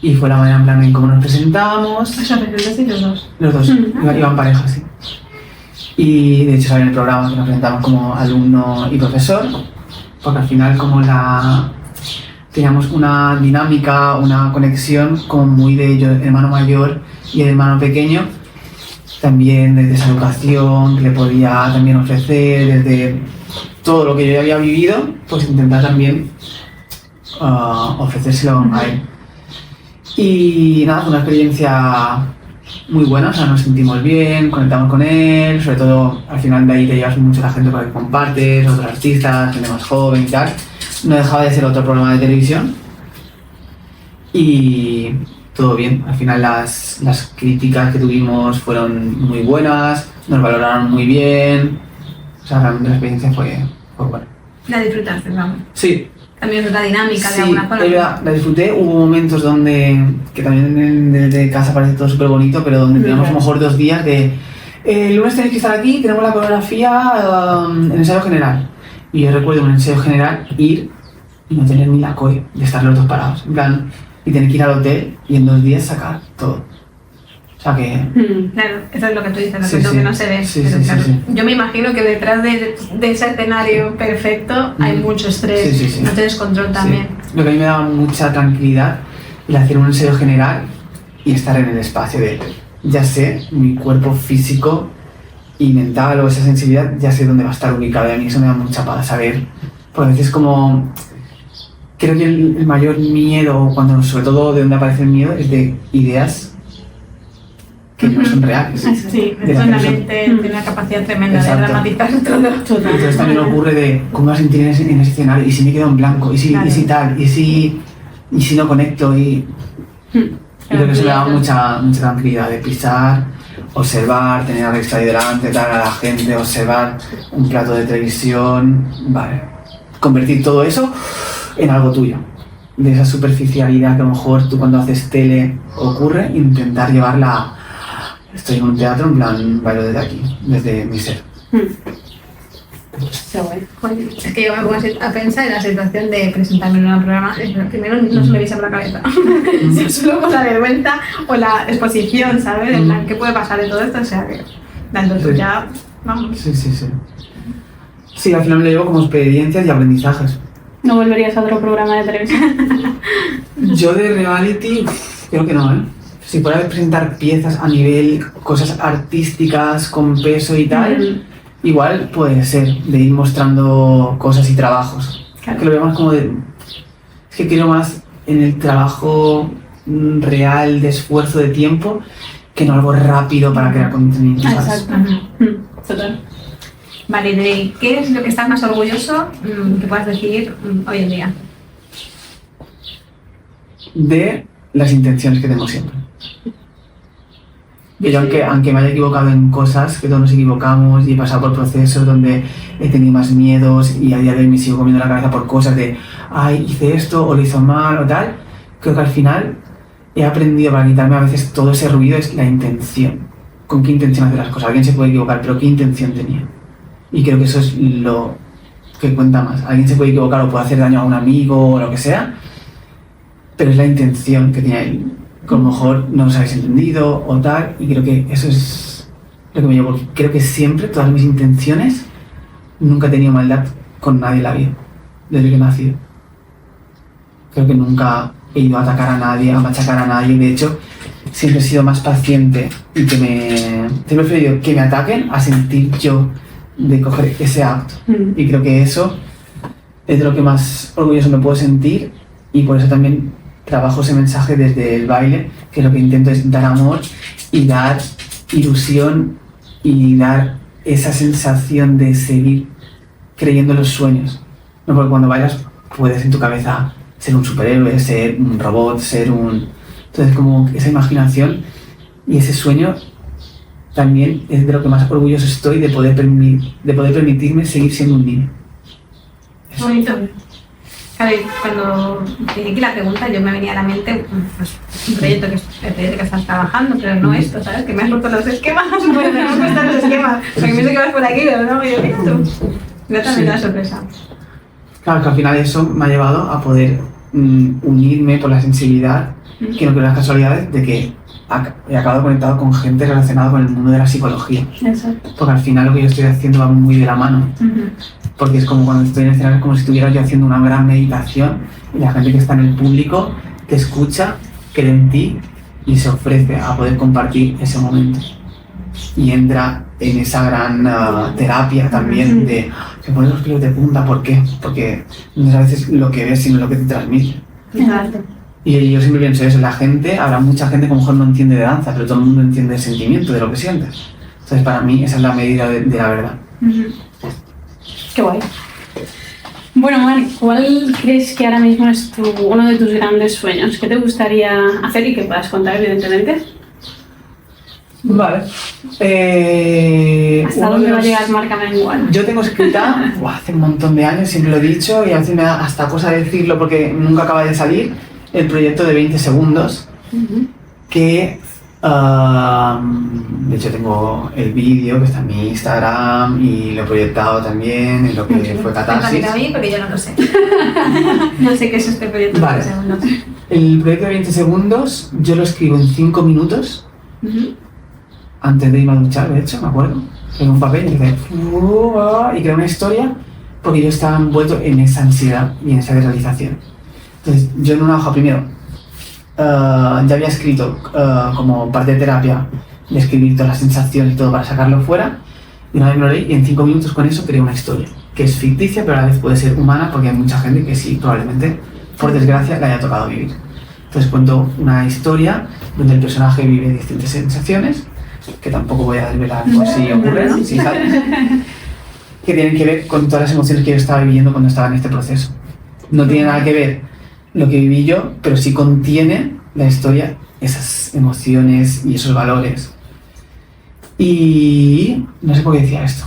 Speaker 3: Y fue la manera en plan en cómo nos presentábamos.
Speaker 2: O sea, pero sí los dos.
Speaker 3: Los dos, iban parejas, sí. Y de hecho sale en el programa que nos presentamos como alumno y profesor, porque al final teníamos una dinámica, una conexión como muy de yo, hermano mayor y el hermano pequeño, también desde esa educación que le podía también ofrecer, desde todo lo que yo ya había vivido, pues intentar también ofrecérselo a él. Y nada, fue una experiencia muy buena, o sea, nos sentimos bien, conectamos con él, sobre todo al final de ahí te llevas mucho la gente con la que compartes, otros artistas, gente más joven y tal. No dejaba de ser otro programa de televisión y todo bien. Al final las críticas que tuvimos fueron muy buenas, nos valoraron muy bien, o sea, realmente la experiencia fue buena.
Speaker 2: La disfrutaste, vamos.
Speaker 3: Sí.
Speaker 2: También es otra dinámica
Speaker 3: Sí,
Speaker 2: de alguna forma.
Speaker 3: la disfruté. Hubo momentos que también desde casa parece todo súper bonito, pero donde teníamos a lo mejor 2 días de el lunes tenéis que estar aquí, tenemos la coreografía en ensayo general. Y yo recuerdo un ensayo general ir y no tener ni la coe de estar los dos parados, en plan, y tener que ir al hotel y en 2 días sacar todo. O sea que...
Speaker 2: Claro, eso es lo que tú dices,
Speaker 3: Sí,
Speaker 2: lo
Speaker 3: sí.
Speaker 2: que no se ve.
Speaker 3: Sí,
Speaker 2: pero
Speaker 3: sí,
Speaker 2: claro,
Speaker 3: sí.
Speaker 2: yo me imagino que detrás de ese escenario perfecto hay mucho estrés,
Speaker 3: Sí, sí, sí.
Speaker 2: no tienes control también.
Speaker 3: Sí. Lo que a mí me daba mucha tranquilidad el hacer un ensayo general y estar en el espacio de, ya sé, mi cuerpo físico y mental o esa sensibilidad, ya sé dónde va a estar ubicado y a mí eso me da mucha paz saber, porque a veces como... Creo que el mayor miedo, cuando sobre todo de donde aparece el miedo, es de ideas que no son reales.
Speaker 2: Sí,
Speaker 3: De
Speaker 2: eso en la
Speaker 3: persona.
Speaker 2: mente tiene una capacidad tremenda
Speaker 3: Exacto.
Speaker 2: de dramatizar todo.
Speaker 3: Entonces también ocurre de cómo me voy a sentir en ese escenario, y si me quedo en blanco, y si,
Speaker 2: Claro.
Speaker 3: y si tal, y si no conecto, y creo que eso me da mucha tranquilidad de pisar, observar, tener a Alexa ahí delante, tal, a la gente, observar un plato de televisión, vale, convertir todo eso en algo tuyo. De esa superficialidad que a lo mejor tú cuando haces tele ocurre, intentar llevarla a... Estoy en un teatro, en plan, bailo desde aquí, desde mi ser.
Speaker 2: Joder, es que yo me pongo a pensar en la situación de presentarme en un programa. Primero no se me visa por la cabeza. Solo por la vergüenza o la exposición, ¿sabes? En plan, ¿qué puede pasar de todo esto? O sea, que dando
Speaker 3: Sí.
Speaker 2: ya, vamos.
Speaker 3: Sí. Sí, al final me lo llevo como experiencias y aprendizajes.
Speaker 1: ¿No volverías a otro programa de televisión?
Speaker 3: Yo de reality, creo que no, ¿eh? Si fuera de presentar piezas a nivel, cosas artísticas, con peso y tal, igual puede ser, de ir mostrando cosas y trabajos.
Speaker 1: Claro.
Speaker 3: Que lo veo más como de... Es que creo más en el trabajo real de esfuerzo de tiempo que no algo rápido para crear contenido, ¿sabes?
Speaker 1: Exacto. Total.
Speaker 2: Vale, ¿de qué es lo que estás más orgulloso que puedas decir hoy en día?
Speaker 3: De las intenciones que tengo siempre. Y yo, aunque me haya equivocado en cosas, que todos nos equivocamos y he pasado por procesos donde he tenido más miedos y a día de hoy me sigo comiendo la cabeza por cosas de ay, hice esto o lo hizo mal o tal, creo que al final he aprendido para quitarme a veces todo ese ruido es la intención. ¿Con qué intención hacer las cosas? Alguien se puede equivocar, pero ¿qué intención tenía? Y creo que eso es lo que cuenta más. Alguien se puede equivocar o puede hacer daño a un amigo o lo que sea, pero es la intención que tiene ahí. Que a lo mejor no os habéis entendido o tal, y creo que eso es lo que me llevo. Creo que siempre, todas mis intenciones, nunca he tenido maldad con nadie en la vida, desde que he nacido. Creo que nunca he ido a atacar a nadie, a machacar a nadie. De hecho, siempre he sido más paciente y siempre he preferido que me ataquen a sentir yo de coger ese acto. Y creo que eso es de lo que más orgulloso me puedo sentir, y por eso también trabajo ese mensaje desde el baile, que lo que intento es dar amor y dar ilusión y dar esa sensación de seguir creyendo en los sueños. No, porque cuando bailas puedes en tu cabeza ser un superhéroe, ser un robot, ser un... Entonces como esa imaginación y ese sueño también es de lo que más orgulloso estoy de poder permitirme seguir siendo un niño. Eso.
Speaker 2: Bonito. Claro, y cuando te dije la pregunta, yo me venía a la mente pues, un proyecto el proyecto que estás trabajando, pero no esto, ¿sabes? Que me has roto los esquemas, bueno, me han puesto los esquemas, porque pienso que vas por aquí, pero no, yo mira tú. Yo también una sorpresa.
Speaker 3: Claro, que al final eso me ha llevado a poder unirme por la sensibilidad, que no creo en las casualidades, de que he acabado conectado con gente relacionada con el mundo de la psicología.
Speaker 1: Exacto.
Speaker 3: Porque al final lo que yo estoy haciendo va muy de la mano. Porque es como cuando estoy en el escenario, es como si estuviera yo haciendo una gran meditación y la gente que está en el público te escucha, cree en ti y se ofrece a poder compartir ese momento. Y entra en esa gran terapia también de se ponen los pelos de punta. ¿Por qué? Porque no es a veces lo que ves sino lo que te transmite.
Speaker 1: Exacto.
Speaker 3: Y yo siempre pienso eso, habrá mucha gente que a lo mejor no entiende de danza, pero todo el mundo entiende el sentimiento de lo que sientes. Entonces para mí esa es la medida de la verdad.
Speaker 1: Qué guay. Bueno, Mari, ¿cuál crees que ahora mismo es uno de tus grandes sueños? ¿Qué te gustaría hacer y que puedas contar, evidentemente?
Speaker 3: Vale.
Speaker 1: ¿Hasta dónde va a llegar Marc Amengual?
Speaker 3: Yo tengo escrita, hace un montón de años, siempre lo he dicho, y a veces me da hasta cosa decirlo porque nunca acaba de salir, el proyecto de 20 segundos, que de hecho tengo el vídeo que está en mi Instagram y lo he proyectado también en lo que fue Catarsis.
Speaker 2: A mí porque yo no lo sé. No sé qué es este proyecto de
Speaker 3: Vale.
Speaker 2: 20 segundos.
Speaker 3: El proyecto de 20 segundos yo lo escribo en 5 minutos. Antes de irme a duchar, de hecho, me acuerdo, en un papel y creo una historia porque yo estaba envuelto en esa ansiedad y en esa realización. Entonces, yo en una hoja primero ya había escrito como parte de terapia de escribir todas las sensaciones y todo para sacarlo fuera, y una vez me lo leí y en 5 minutos con eso creé una historia que es ficticia pero a la vez puede ser humana porque hay mucha gente que sí, probablemente, por desgracia, le haya tocado vivir. Entonces cuento una historia donde el personaje vive distintas sensaciones que tampoco voy a desvelar por si ocurre, ¿no? Si sale, que tienen que ver con todas las emociones que yo estaba viviendo cuando estaba en este proceso. No tiene nada que ver lo que viví yo, pero sí contiene la historia esas emociones y esos valores. Y no sé por qué decía esto.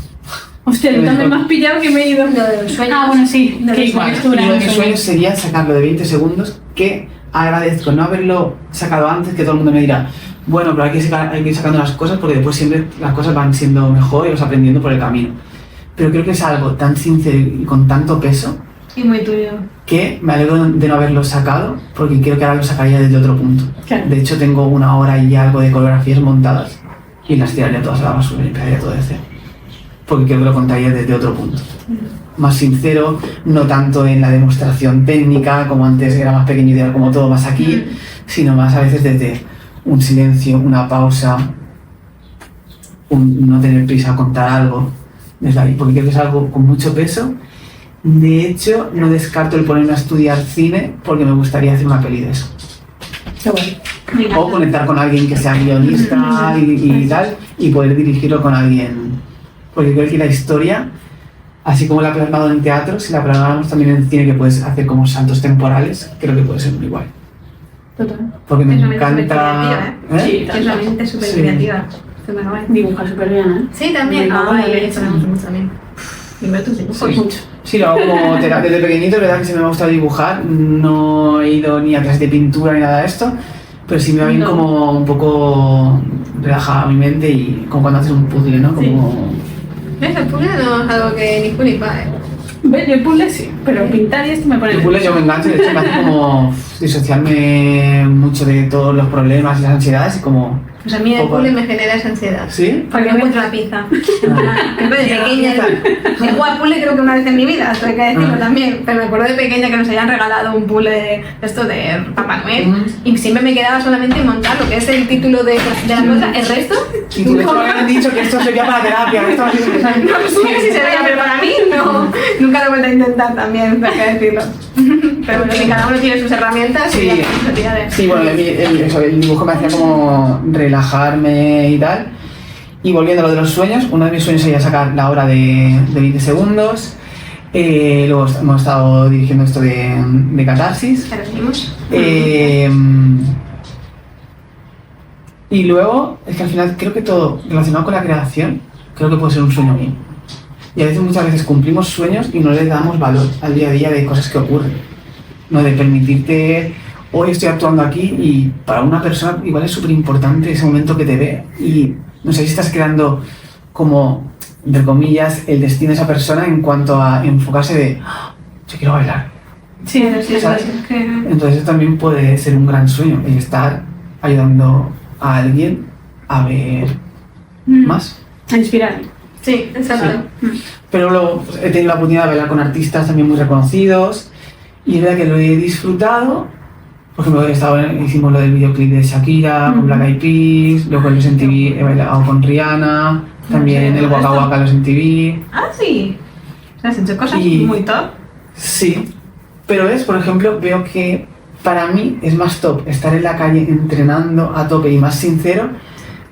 Speaker 1: Hostia, tú también me has pillado que me he ido.
Speaker 2: Lo de los sueños.
Speaker 1: Ah, bueno, sí.
Speaker 2: De
Speaker 1: Que
Speaker 2: los
Speaker 1: igual
Speaker 2: sueños.
Speaker 1: es tu gran
Speaker 3: Uno de mis
Speaker 1: sueño.
Speaker 3: sueños sería sacarlo de 20 segundos, que agradezco no haberlo sacado antes, que todo el mundo me dirá, bueno, pero hay que ir sacando las cosas porque después siempre las cosas van siendo mejor y vas aprendiendo por el camino. Pero creo que es algo tan sincero y con tanto peso
Speaker 2: Y muy tuyo.
Speaker 3: que me alegro de no haberlo sacado porque creo que ahora lo sacaría desde otro punto.
Speaker 1: Claro.
Speaker 3: De hecho tengo 1 hora y algo de coreografías montadas y las tiraría todas a la basura y empezaría todo de cero. Porque creo que lo contaría desde otro punto. Más sincero, no tanto en la demostración técnica, como antes era más pequeño y era como todo más aquí, sino más a veces desde un silencio, una pausa, un no tener prisa a contar algo, desde ahí, porque creo que es algo con mucho peso. De hecho, no descarto el ponerme a estudiar cine porque me gustaría hacer una peli de eso.
Speaker 1: Qué guay.
Speaker 3: O conectar con alguien que sea guionista y tal, y poder dirigirlo con alguien. Porque creo que la historia, así como la he plasmado en teatro, si la plasmamos también en cine, que puedes hacer como saltos temporales, creo que puede ser muy guay.
Speaker 1: Total.
Speaker 3: Porque me
Speaker 2: Es una mente
Speaker 3: encanta...
Speaker 2: supercreativa,
Speaker 1: Sí,
Speaker 2: Es una mente súper
Speaker 3: Sí.
Speaker 2: creativa. Súper guay.
Speaker 1: Dibuja súper bien, ¿eh?
Speaker 2: Sí, también.
Speaker 1: Me encanta
Speaker 2: Ay,
Speaker 1: leer.
Speaker 2: eso me gusta mucho también. Y ver tus dibujos.
Speaker 3: Sí.
Speaker 1: Mucho.
Speaker 3: Sí, lo hago como terapia. Desde pequeñito, es verdad que siempre me ha gustado dibujar. No he ido ni a clases de pintura ni nada de esto, pero sí me va bien
Speaker 1: No.
Speaker 3: como un poco relajada mi mente y como cuando haces un puzzle, ¿no? Como...
Speaker 2: ¿Ves? El puzzle no es algo que ni fu ni fa,
Speaker 1: ¿Ves? Yo el puzzle sí, pero pintar y esto me pone...
Speaker 3: El puzzle yo me engancho, de hecho me hace como disociarme mucho de todos los problemas y las ansiedades y como...
Speaker 2: Pues a mí el
Speaker 3: Opa.
Speaker 2: puzzle me genera esa ansiedad.
Speaker 3: ¿Sí?
Speaker 2: Porque no encuentro la pizza. De pequeña. He jugado a puzzle creo que una vez en mi vida, esto hay que decirlo también. Pero me acuerdo de pequeña que nos habían regalado un puzzle de esto de Papá Noel. Y siempre me quedaba solamente en montar lo que es el título de la cosa. El resto,
Speaker 3: Y tú de hecho me habían dicho que esto sería para terapia, que esto va a ser...
Speaker 2: no sé si se veía, pero para mí no. Nunca lo he vuelto a intentar también, hay que decirlo. Pero bueno, que cada uno tiene sus herramientas
Speaker 3: Sí.
Speaker 2: y ya se tira de...
Speaker 3: Sí, bueno, el dibujo me hacía como relajarme y tal. Y volviendo a lo de los sueños, uno de mis sueños sería sacar la obra de 20 segundos. Luego hemos estado dirigiendo esto de Catarsis.
Speaker 2: ¿Ya lo seguimos?
Speaker 3: Y luego, es que al final creo que todo relacionado con la creación, creo que puede ser un sueño mío. Y a veces, muchas veces cumplimos sueños y no les damos valor al día a día de cosas que ocurren. No de permitirte, hoy estoy actuando aquí y para una persona igual es súper importante ese momento que te ve y no sé si estás creando como, entre comillas, el destino de esa persona en cuanto a enfocarse de, "Ah, yo quiero bailar".
Speaker 1: Sí, sí,
Speaker 3: ¿Sabes?
Speaker 1: sí.
Speaker 3: Entonces eso también puede ser un gran sueño, el estar ayudando a alguien a ver más.
Speaker 1: A inspirar.
Speaker 2: Sí, exacto.
Speaker 3: Pero luego pues, he tenido la oportunidad de bailar con artistas también muy reconocidos y es verdad que lo he disfrutado. Por ejemplo, hicimos lo del videoclip de Shakira, con Black Eyed Peas, luego en los MTV he bailado con Rihanna, también en el Waka Waka los MTV.
Speaker 2: Ah, sí. O sea, has hecho cosas
Speaker 3: Y-
Speaker 2: muy top.
Speaker 3: Sí, pero por ejemplo, veo que para mí es más top estar en la calle entrenando a tope y más sincero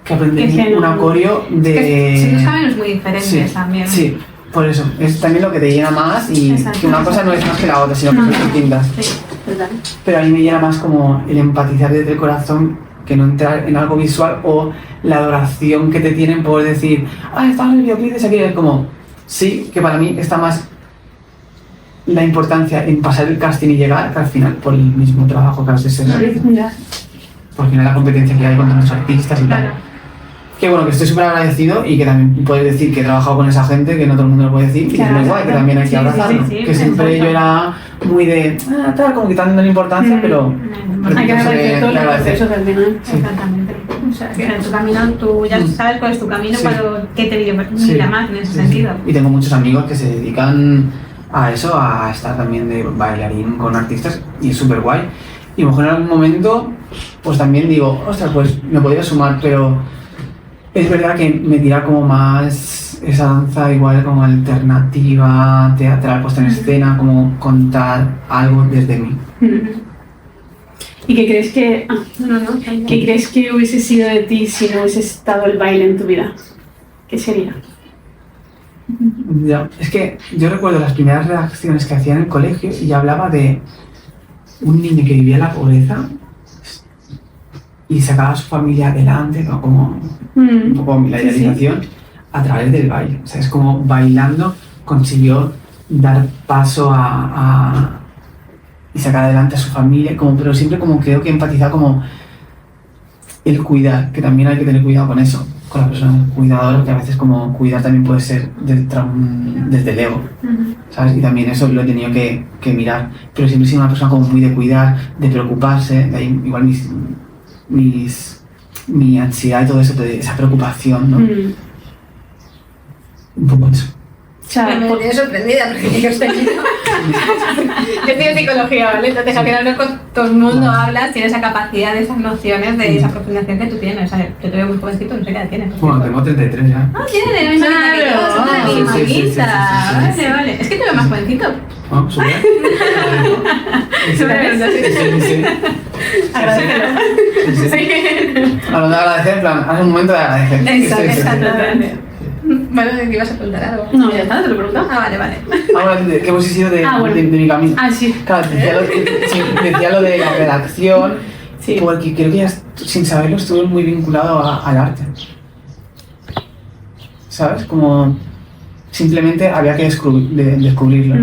Speaker 3: que aprender
Speaker 1: Es que no-
Speaker 3: un acorio de...
Speaker 2: Que son dos caminos muy diferentes
Speaker 3: Sí,
Speaker 2: también.
Speaker 3: sí, por eso. Es también lo que te llena más y
Speaker 2: Exacto.
Speaker 3: que una cosa no es más que la otra, sino que son distintas.
Speaker 2: Sí.
Speaker 1: Total.
Speaker 3: Pero a mí me llena más como el empatizar desde el corazón que no entrar en algo visual o la adoración que te tienen por decir, estaba en el videoclip de Shakira. Es como, sí, que para mí está más la importancia en pasar el casting y llegar que al final por el mismo trabajo que has desarrollado.
Speaker 1: Ya.
Speaker 3: Por al final la competencia que hay con tantos artistas y tal.
Speaker 2: Claro.
Speaker 3: Que bueno, que estoy súper agradecido y que también puedes decir que he trabajado con esa gente, que no todo el mundo lo puede decir, y
Speaker 1: Claro,
Speaker 3: que es guay, que
Speaker 1: claro.
Speaker 3: también hay que
Speaker 2: Sí,
Speaker 3: abrazarlo.
Speaker 2: sí, sí,
Speaker 3: que siempre
Speaker 2: exacto.
Speaker 3: yo era muy de, tal, como quitando la importancia, pero...
Speaker 1: Hay que agradecer todo
Speaker 3: que
Speaker 1: el
Speaker 3: agradecer.
Speaker 1: proceso al final.
Speaker 3: Sí.
Speaker 2: Exactamente. O sea, que en tu camino tú ya sabes cuál es tu camino,
Speaker 3: Sí.
Speaker 2: qué te
Speaker 3: Sí.
Speaker 2: mira más en ese
Speaker 3: Sí,
Speaker 2: sentido.
Speaker 3: sí. Y tengo muchos amigos que se dedican a eso, a estar también de bailarín con artistas, y es súper guay. Y a lo mejor en algún momento, pues también digo, ostras, pues me podría sumar, pero es verdad que me tira como más esa danza igual como alternativa, teatral, puesta en escena, como contar algo desde mí.
Speaker 1: ¿Y qué crees que...
Speaker 2: No,
Speaker 1: ¿Qué crees que hubiese sido de ti si no hubiese estado el baile en tu vida? ¿Qué sería?
Speaker 3: Ya, es que yo recuerdo las primeras redacciones que hacía en el colegio y hablaba de un niño que vivía en la pobreza y sacaba a su familia adelante, ¿no? Como un poco la
Speaker 1: Sí, sí.
Speaker 3: idealización a través del baile. O sea, es como bailando consiguió dar paso y sacar adelante a su familia, como, pero siempre como creo que empatizar como el cuidar, que también hay que tener cuidado con eso, con la persona cuidadora, que a veces como cuidar también puede ser desde el ego, ¿sabes? Y también eso lo he tenido que mirar, pero siempre he sido una persona como muy de cuidar, de preocuparse, de ahí igual mi ansiedad y todo eso, de esa preocupación, ¿no? Un poco eso.
Speaker 1: O sea,
Speaker 2: Me tiene sorprendida porque yo estoy yo estudio psicología, ¿vale? Entonces, al final con todo el mundo hablas, tienes esa capacidad de esas nociones, de esa profundización que tú tienes. O sea, yo te veo muy jovencito, no sé qué edad tienes. por
Speaker 3: Bueno,
Speaker 2: cierto.
Speaker 3: tengo 33 ya.
Speaker 2: Ah, tienes la misma edad que yo, somos de la misma
Speaker 3: Sí, sí, sí,
Speaker 2: lista.
Speaker 3: sí.
Speaker 2: Vale. Es que te veo más jovencito.
Speaker 3: ¿No? ¿Sube? Sí.
Speaker 2: Agradecelo.
Speaker 3: Hablando de agradecer, en plan, haz un momento de agradecer.
Speaker 2: Exacto,
Speaker 3: Sí, sí, sí.
Speaker 2: exacto. Bueno, ¿te ibas a preguntar algo?
Speaker 1: no, ya está, te lo pregunto.
Speaker 2: Ah, vale.
Speaker 3: Ahora, ¿qué hemos sido de
Speaker 1: Bueno.
Speaker 3: de mi camino?
Speaker 1: Ah, sí.
Speaker 3: Claro, decía lo de la redacción,
Speaker 1: Sí.
Speaker 3: porque creo que ya sin saberlo estuve muy vinculado al arte. ¿Sabes? Como simplemente había que descubrirlo.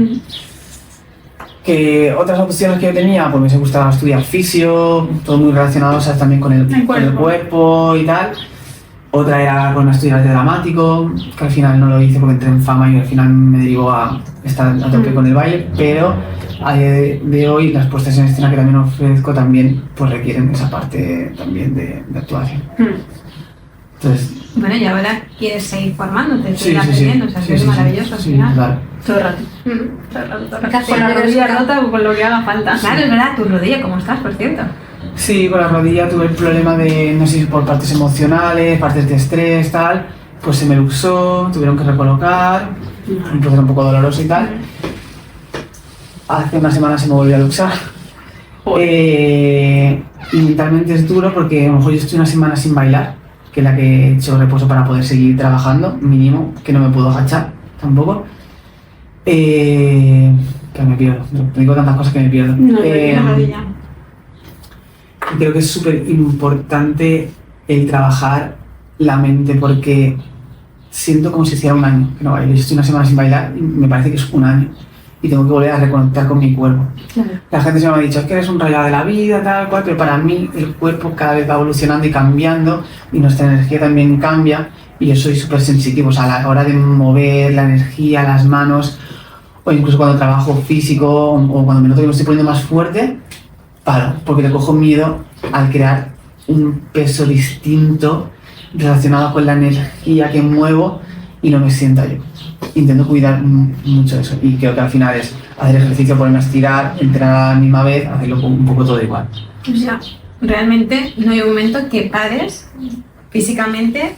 Speaker 3: Que otras opciones que yo tenía, pues me hubiese gustado estudiar fisio, todo muy relacionado, ¿sabes? También con el cuerpo y tal. Otra era con estudiar arte dramático, que al final no lo hice porque entré en fama y al final me derivó a estar a tope con el baile, pero a día de hoy las puestas en escena que también ofrezco también pues requieren esa parte también de actuación. Entonces,
Speaker 2: Bueno, y ahora quieres seguir formándote,
Speaker 3: sí,
Speaker 2: seguir
Speaker 3: sí, sí.
Speaker 2: aprendiendo, o sea, que es maravilloso al
Speaker 3: Sí,
Speaker 2: final.
Speaker 3: claro.
Speaker 1: Todo el rato.
Speaker 2: Todo el rato.
Speaker 1: Con la rodilla rota o con lo que haga falta.
Speaker 2: Claro, es verdad, tu rodilla, ¿cómo estás, por cierto?
Speaker 3: Sí, con la rodilla tuve el problema de, no sé si por partes emocionales, partes de estrés, tal, pues se me luxó, tuvieron que recolocar, un proceso un poco doloroso y tal. Hace una semana se me volvió a luxar. Y mentalmente es duro porque a lo mejor yo estoy una semana sin bailar, que es la que he hecho reposo para poder seguir trabajando, mínimo, que no me puedo agachar tampoco. Que me pierdo, digo tantas cosas que me pierdo.
Speaker 1: No, la rodilla.
Speaker 3: Y creo que es súper importante el trabajar la mente porque siento como si hiciera un año que no bailo. Yo estoy una semana sin bailar y me parece que es un año y tengo que volver a reconectar con mi cuerpo.
Speaker 1: Claro.
Speaker 3: La gente se me ha dicho, es que eres un rayado de la vida, tal cual, pero para mí el cuerpo cada vez va evolucionando y cambiando y nuestra energía también cambia y yo soy súper sensitivo, o sea, a la hora de mover la energía, las manos o incluso cuando trabajo físico o cuando me noto que me estoy poniendo más fuerte, paro, porque le cojo miedo al crear un peso distinto relacionado con la energía que muevo y no me sienta yo. Intento cuidar mucho eso y creo que al final es hacer ejercicio, ponerme a estirar, entrenar a la misma vez, hacerlo un poco todo igual.
Speaker 2: O sea, realmente no hay un momento que pares físicamente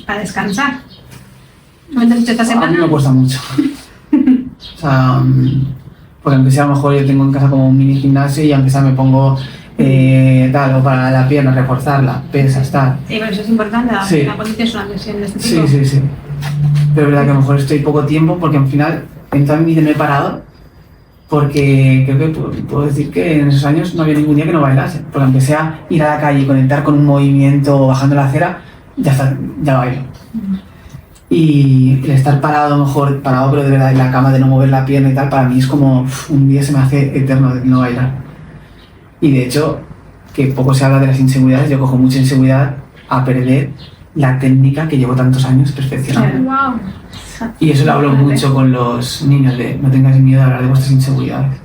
Speaker 2: para descansar. ¿No te has hecho esta semana?
Speaker 3: A mí me cuesta mucho. O sea, porque aunque sea a lo mejor yo tengo en casa como un mini gimnasio y aunque sea me pongo tal, o para la pierna, reforzarla, pesas, tal.
Speaker 2: Sí, pero eso es importante,
Speaker 3: Sí.
Speaker 2: la cuando tienes una lesión de este tipo.
Speaker 3: Sí. Pero es verdad que a lo mejor estoy poco tiempo porque al final en toda mi vida no he parado porque creo que puedo decir que en esos años no había ningún día que no bailase. Porque aunque sea ir a la calle y conectar con un movimiento bajando la acera, ya bailo. Y el estar parado, a lo mejor parado pero de verdad en la cama, de no mover la pierna y tal, para mí es como un día se me hace eterno de no bailar. Y de hecho, que poco se habla de las inseguridades, yo cojo mucha inseguridad a perder la técnica que llevo tantos años perfeccionando.
Speaker 2: Wow.
Speaker 3: Y eso lo hablo mucho con los niños, de no tengáis miedo de hablar de vuestras inseguridades.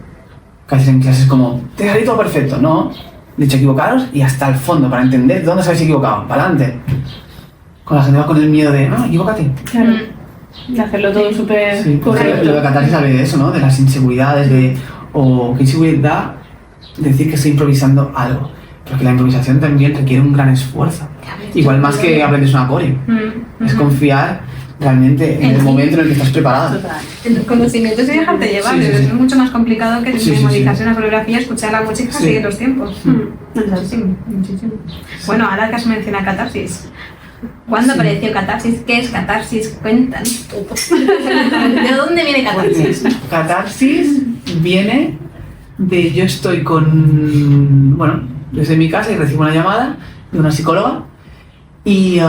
Speaker 3: Que a veces en clases como, te haré todo perfecto, no. De hecho, equivocaros y hasta el fondo para entender dónde os habéis equivocado, para adelante. Con la gente va con el miedo de, no, equivócate.
Speaker 1: Claro. De hacerlo todo súper
Speaker 3: Sí,
Speaker 1: correcto.
Speaker 3: lo de Catarsis habla de eso, ¿no? De las inseguridades, o qué inseguridad decir que estoy improvisando algo. Porque la improvisación también requiere un gran esfuerzo. Igual más que aprendes una core. Es confiar realmente en el momento en el que estás preparado.
Speaker 1: Total.
Speaker 2: El conocimiento es dejarte llevar,
Speaker 3: Sí.
Speaker 2: es mucho más complicado que
Speaker 3: Sí.
Speaker 2: memorizarse una coreografía, escuchar la música,
Speaker 3: Sí.
Speaker 2: seguir los tiempos.
Speaker 1: Muchísimo.
Speaker 2: Muchísimo. Bueno, ahora que has mencionado Catarsis, ¿cuándo apareció Catarsis? ¿Qué es Catarsis? Cuéntanos todo. ¿De dónde viene Catarsis?
Speaker 3: Catarsis viene de yo estoy desde mi casa y recibo una llamada de una psicóloga y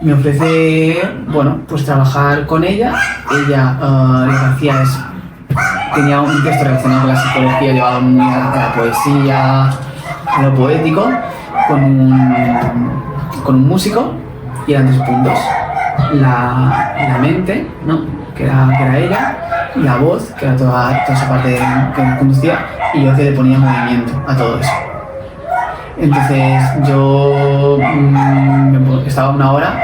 Speaker 3: me ofrece, pues trabajar con ella. Ella lo que hacía es, tenía un texto relacionado con la psicología, llevado muy a la poesía, a lo poético, con un músico, y eran 3 puntos. La mente, ¿no? que era ella, la voz, que era toda esa parte que me conducía, y yo que le ponía movimiento a todo eso. Entonces yo estaba 1 hora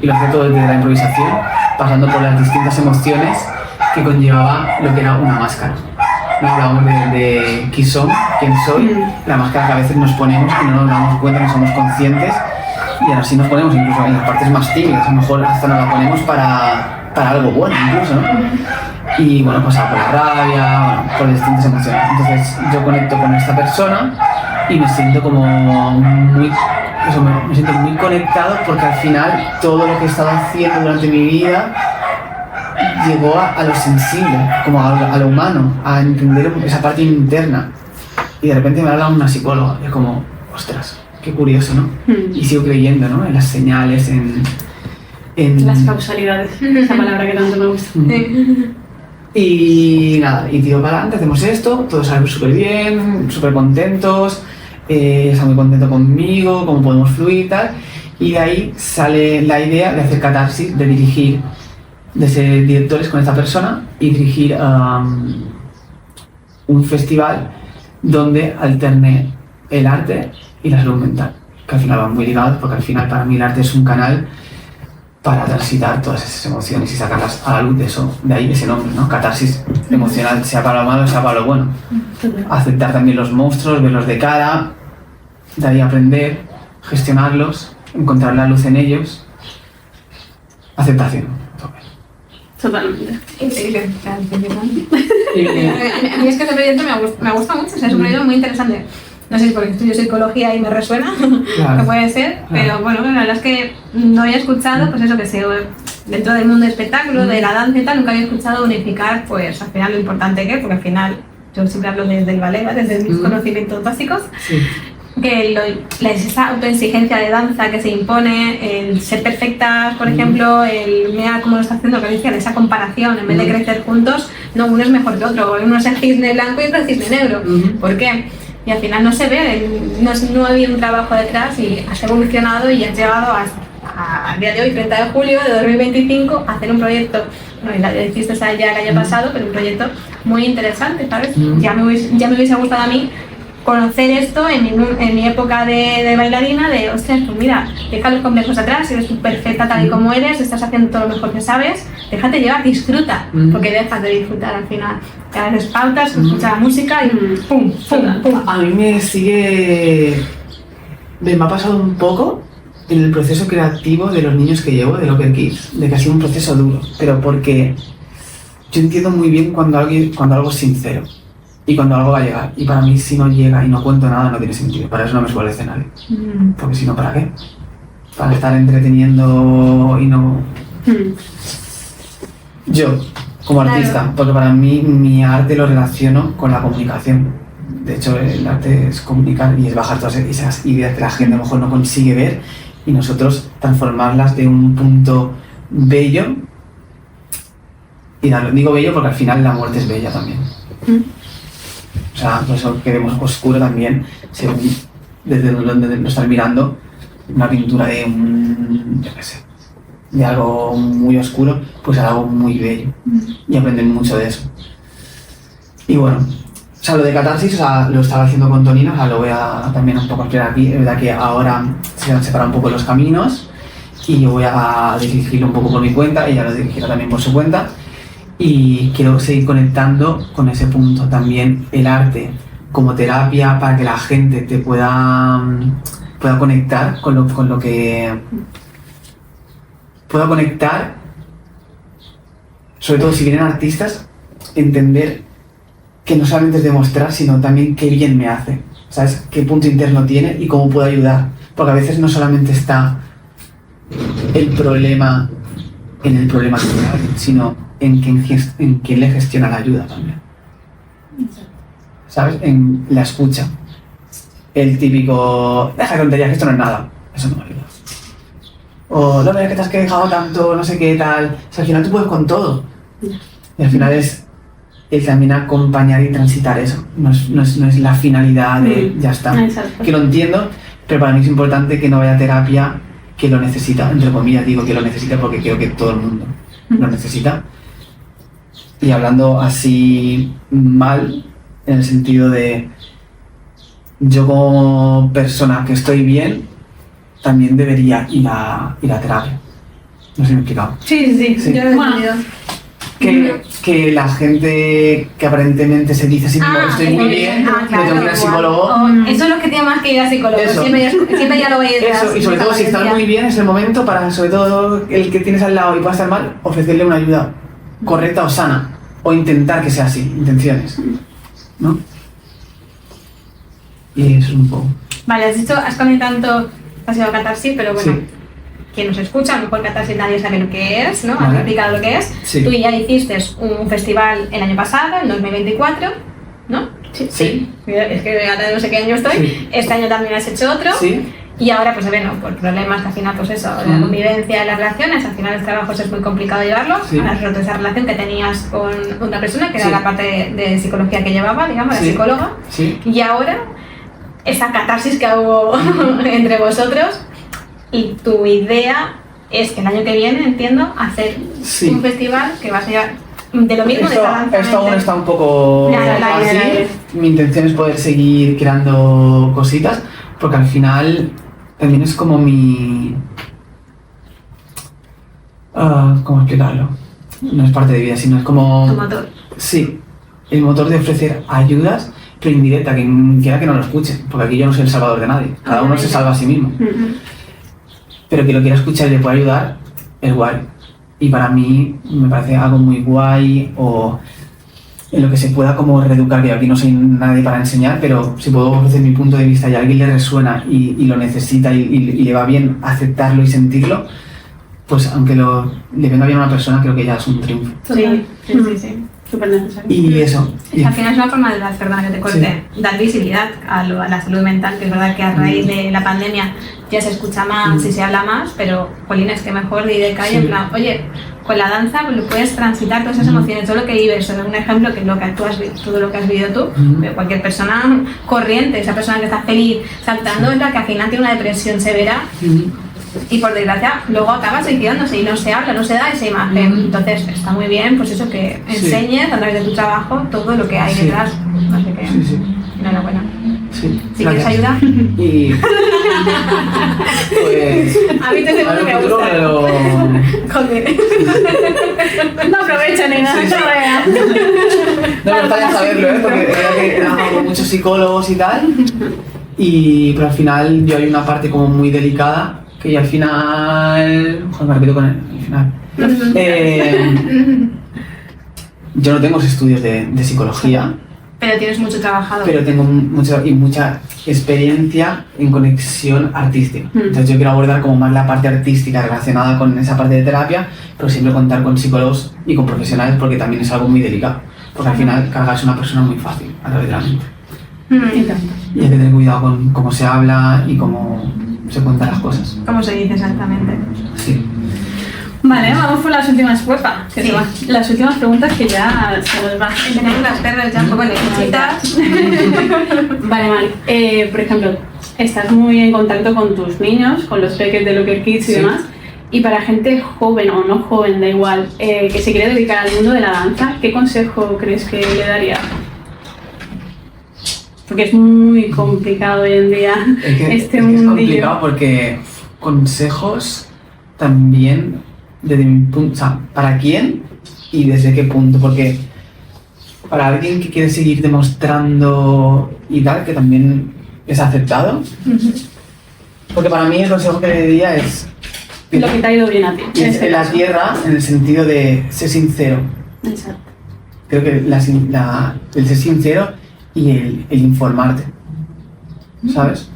Speaker 3: y lo hacía todo desde la improvisación, pasando por las distintas emociones que conllevaba lo que era una máscara. No hablábamos de quién soy, la máscara que a veces nos ponemos y no nos damos cuenta, no somos conscientes, y así nos ponemos incluso en las partes más tímidas, a lo mejor hasta nos la ponemos para algo bueno incluso, ¿no? Y pasaba por la rabia, por distintas emociones. Entonces yo conecto con esta persona y me siento como me siento muy conectado, porque al final todo lo que he estado haciendo durante mi vida llegó a lo sensible, como a lo humano, a entender esa parte interna. Y de repente me habla una psicóloga y es como, ostras, qué curioso, ¿no? Y sigo creyendo, ¿no? En las señales, en
Speaker 1: Las causalidades, esa palabra que tanto me gusta.
Speaker 3: Y nada, y tiro para adelante, hacemos esto, todo sale súper bien, súper contentos, está muy contento conmigo, cómo podemos fluir y tal. Y de ahí sale la idea de hacer Catarsis, de dirigir, de ser directores con esta persona y dirigir un festival donde alterne el arte y la salud mental, que al final van muy ligados, porque al final para mí el arte es un canal para transitar todas esas emociones y sacarlas a la luz, de ahí ese nombre, ¿no? Catarsis emocional, sea para lo malo, sea para lo bueno. Aceptar también los monstruos, verlos de cara, de ahí aprender, gestionarlos, encontrar la luz en ellos. Aceptación.
Speaker 1: Totalmente.
Speaker 2: Increíble. A mí es que ese proyecto me gusta mucho, o sea, es un proyecto muy interesante. No sé si porque estudio psicología y me resuena,
Speaker 3: Claro.
Speaker 2: que puede ser, pero bueno, la verdad es que no había escuchado, pues eso que sé, dentro del mundo del espectáculo, de la danza y tal, nunca había escuchado unificar, pues al final lo importante que es, porque al final yo siempre hablo desde el ballet, desde mis conocimientos básicos,
Speaker 3: Sí.
Speaker 2: que esa autoexigencia de danza que se impone, el ser perfectas, por ejemplo, el mira cómo lo está haciendo, que decían, esa comparación, en vez de crecer juntos, no, uno es mejor que otro, uno es el cisne blanco y otro el cisne negro. ¿Por qué? Y al final no se ve, no había un trabajo detrás y has evolucionado y has llegado a día de hoy, 30 de julio de 2025, a hacer un proyecto, bueno, la hiciste ya el año pasado, pero un proyecto muy interesante, ¿sabes? Ya me hubiese gustado a mí conocer esto en mi época de bailarina, de, ostras, pues mira, deja los complejos atrás, eres tú perfecta tal y como eres, estás haciendo todo lo mejor que sabes, déjate llevar, disfruta, porque dejas de disfrutar al final. Te haces pautas, escuchas la música y pum, pum, pum.
Speaker 3: A mí me ha pasado un poco en el proceso creativo de los niños que llevo, de Locker Kids, de que ha sido un proceso duro, pero porque yo entiendo muy bien cuando algo es sincero y cuando algo va a llegar. Y para mí, si no llega y no cuento nada, no tiene sentido. Para eso no me subo al escenario. Porque si no, ¿para qué? Para estar entreteniendo y no... Yo, como artista, porque para mí mi arte lo relaciono con la comunicación. De hecho, el arte es comunicar y es bajar todas esas ideas que la gente a lo mejor no consigue ver y nosotros transformarlas de un punto bello. Y digo bello porque al final la muerte es bella también. O sea, por eso que vemos oscuro también, según desde donde nos estás mirando, una pintura de yo qué sé, de algo muy oscuro, pues algo muy bello. Y aprenden mucho de eso. Y bueno, o sea, lo de catarsis, o sea, lo estaba haciendo con Tonino, o sea, lo voy a también un poco explicar aquí. Es verdad que ahora se han separado un poco los caminos y yo voy a dirigirlo un poco por mi cuenta, ella lo dirigirá también por su cuenta. Y quiero seguir conectando con ese punto también, el arte como terapia para que la gente te pueda conectar con lo que pueda conectar, sobre todo si vienen artistas, entender que no solamente es demostrar, sino también qué bien me hace, ¿sabes? Qué punto interno tiene y cómo puedo ayudar, porque a veces no solamente está el problema en el problema general, sino en quien le gestiona la ayuda también. ¿Sabes? En la escucha. El típico, deja tonterías, que esto no es nada. Eso no me ayuda. O no veas que te has quejado tanto, no sé qué tal. O sea, al final tú puedes con todo. Y al final es el también acompañar y transitar eso. No es la finalidad de ya está.
Speaker 1: Exacto.
Speaker 3: Que lo entiendo, pero para mí es importante que no vaya a terapia que lo necesita. Entre comillas digo que lo necesita porque creo que todo el mundo lo necesita. Y hablando así mal, en el sentido de yo como persona que estoy bien, también debería ir a terapia. No sé si me he explicado.
Speaker 2: Sí, yo lo he entendido.
Speaker 3: Que la gente que aparentemente se dice a sí mismo que estoy muy bien,
Speaker 2: claro,
Speaker 3: me tengo que ir al psicólogo.
Speaker 2: Eso es lo que tiene más que ir al psicólogo.
Speaker 3: Eso.
Speaker 2: Siempre ya lo veis detrás.
Speaker 3: Eso, y sobre todo si estás muy bien es el momento para, sobre todo el que tienes al lado y pueda estar mal, ofrecerle una ayuda correcta o sana, o intentar que sea así, intenciones, ¿no? Y eso es un poco.
Speaker 2: Vale, has comentado has sido catarsis, pero bueno,
Speaker 3: Sí.
Speaker 2: quien nos escucha, a lo mejor catarsis nadie sabe lo que es, ¿no?
Speaker 3: Vale.
Speaker 2: Has explicado lo que es.
Speaker 3: Sí.
Speaker 2: Tú ya hiciste un festival el año pasado, en 2024, ¿no?
Speaker 3: Sí.
Speaker 2: Es que ahora no sé qué año estoy.
Speaker 3: Sí.
Speaker 2: Este año también has hecho otro.
Speaker 3: Sí.
Speaker 2: Y ahora, pues bueno, por problemas que al final, pues eso, de la convivencia de las relaciones, al final el trabajo es muy complicado llevarlo.
Speaker 3: Sí.
Speaker 2: Has roto esa relación que tenías con otra persona, que
Speaker 3: Sí.
Speaker 2: era la parte de psicología que llevaba, digamos, la
Speaker 3: Sí.
Speaker 2: psicóloga.
Speaker 3: Sí.
Speaker 2: Y ahora, esa catarsis que hubo entre vosotros, y tu idea es que el año que viene, entiendo, hacer
Speaker 3: Sí.
Speaker 2: un festival que va a ser de lo mismo, de esa danza
Speaker 3: Esto aún
Speaker 2: mental.
Speaker 3: está un poco
Speaker 2: Ya,
Speaker 3: así. Mi intención es poder seguir creando cositas, porque al final también es como mi... ¿cómo explicarlo? No es parte de vida, sino es como...
Speaker 2: Tu motor.
Speaker 3: Sí, el motor de ofrecer ayudas, pero indirecta, quien quiera que no lo escuche, porque aquí yo no soy el salvador de nadie, cada uno se salva a sí mismo. Pero que lo quiera escuchar y le pueda ayudar, es guay. Y para mí me parece algo muy guay, o en lo que se pueda como reeducar, que yo aquí no soy nadie para enseñar, pero si puedo ofrecer mi punto de vista y a alguien le resuena y lo necesita y le va bien aceptarlo y sentirlo, pues aunque le venga bien a una persona, creo que ya es un triunfo.
Speaker 1: Sí. Súper necesario.
Speaker 3: Y eso. y-
Speaker 2: Al final es una forma de dar, perdona que te corte, dar visibilidad a la salud mental, que es verdad que a raíz de la pandemia ya se escucha más y se habla más, pero Jolín, es que mejor de ir de calle en plan, oye, con la danza pues, lo puedes transitar todas esas emociones, todo lo que vives, eso es un ejemplo que es lo que tú has todo lo que has vivido tú, pero cualquier persona corriente, esa persona que está feliz, saltando, es la que al final tiene una depresión severa. Y por desgracia, luego acaba suicidándose y no se habla, no se da esa imagen. Entonces, está muy bien, pues eso, que enseñes a través de tu trabajo todo lo que hay
Speaker 3: Sí.
Speaker 2: detrás. Así que,
Speaker 3: Sí.
Speaker 2: enhorabuena.
Speaker 3: Sí. Sí,
Speaker 2: Si quieres ayuda.
Speaker 3: Y... pues...
Speaker 2: A mí te seguro que me gusta.
Speaker 3: Pero...
Speaker 2: Joder.
Speaker 1: No aprovecha ni nada,
Speaker 3: Sí, sí.
Speaker 1: no veas.
Speaker 3: No me gustaría saberlo, porque es verdad que trabajado con muchos psicólogos y tal, pero al final yo hay una parte como muy delicada que yo al final... Joder, me repito con él, al final. Yo no tengo estudios de psicología,
Speaker 2: Pero tienes mucho trabajado.
Speaker 3: pero tengo mucha experiencia en conexión artística. Entonces yo quiero abordar como más la parte artística relacionada con esa parte de terapia, pero siempre contar con psicólogos y con profesionales porque también es algo muy delicado. Porque al final cargarse a una persona es muy fácil a través de la mente. Y hay que tener cuidado con cómo se habla y cómo se cuentan las cosas.
Speaker 2: ¿Cómo se dice exactamente?
Speaker 3: Sí.
Speaker 1: Vale, vamos por las últimas puertas.
Speaker 2: Sí.
Speaker 1: Las últimas preguntas que ya se nos van.
Speaker 2: Tenemos las perras ya un poco necesitas.
Speaker 1: Vale, Mari. Por ejemplo, estás muy en contacto con tus niños, con los peques de Locker Kids y
Speaker 3: Sí.
Speaker 1: demás. Y para gente joven o no joven, da igual, que se quiere dedicar al mundo de la danza, ¿qué consejo crees que le daría? Porque es muy complicado hoy en día
Speaker 3: Es que es
Speaker 1: mundillo.
Speaker 3: complicado porque consejos también desde mi punto, o sea, ¿para quién y desde qué punto? Porque para alguien que quiere seguir demostrando y tal, que también es aceptado, porque para mí el consejo que le diría es
Speaker 1: Lo que te ha ido bien a ti.
Speaker 3: y
Speaker 1: en
Speaker 3: es
Speaker 1: este
Speaker 3: en la
Speaker 1: caso.
Speaker 3: tierra en el sentido de ser sincero.
Speaker 1: Exacto.
Speaker 3: Creo que el ser sincero y el informarte, ¿sabes?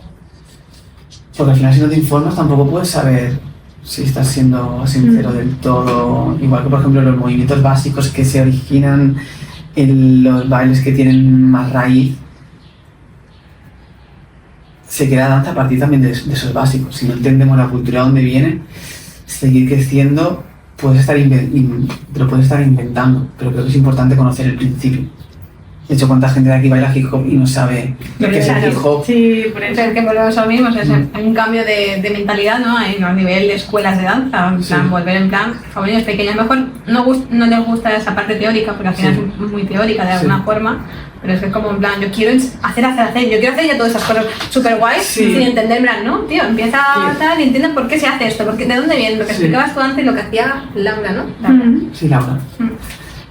Speaker 3: Porque al final si no te informas tampoco puedes saber si estás siendo sincero del todo. Igual que por ejemplo los movimientos básicos que se originan en los bailes que tienen más raíz, se crea danza a partir también de esos básicos. Si no entendemos la cultura de dónde viene, seguir creciendo te lo puedes estar inventando, pero creo que es importante conocer el principio. De hecho, ¿cuánta gente de aquí baila hip hop y no sabe qué es el hip hop?
Speaker 1: Sí, por eso.
Speaker 2: Es que volvemos a lo mismo, o sea, hay un cambio de mentalidad, ¿no? A nivel de escuelas de danza, en plan,
Speaker 3: Sí.
Speaker 2: volver en plan, a niños pequeños, a lo mejor no les gusta esa parte teórica, porque al final
Speaker 3: Sí.
Speaker 2: es muy teórica de
Speaker 3: Sí.
Speaker 2: alguna forma, pero es que es como en plan, yo quiero hacer, yo quiero hacer ya todas esas cosas súper guays,
Speaker 3: Sí.
Speaker 2: sin entender, en plan, ¿no? Tío, empieza
Speaker 3: Sí.
Speaker 2: tal y entiendes por qué se hace esto, de dónde viene, lo que
Speaker 3: Sí.
Speaker 2: explicabas tú antes y lo que hacía Laura, ¿no?
Speaker 3: Sí, Laura.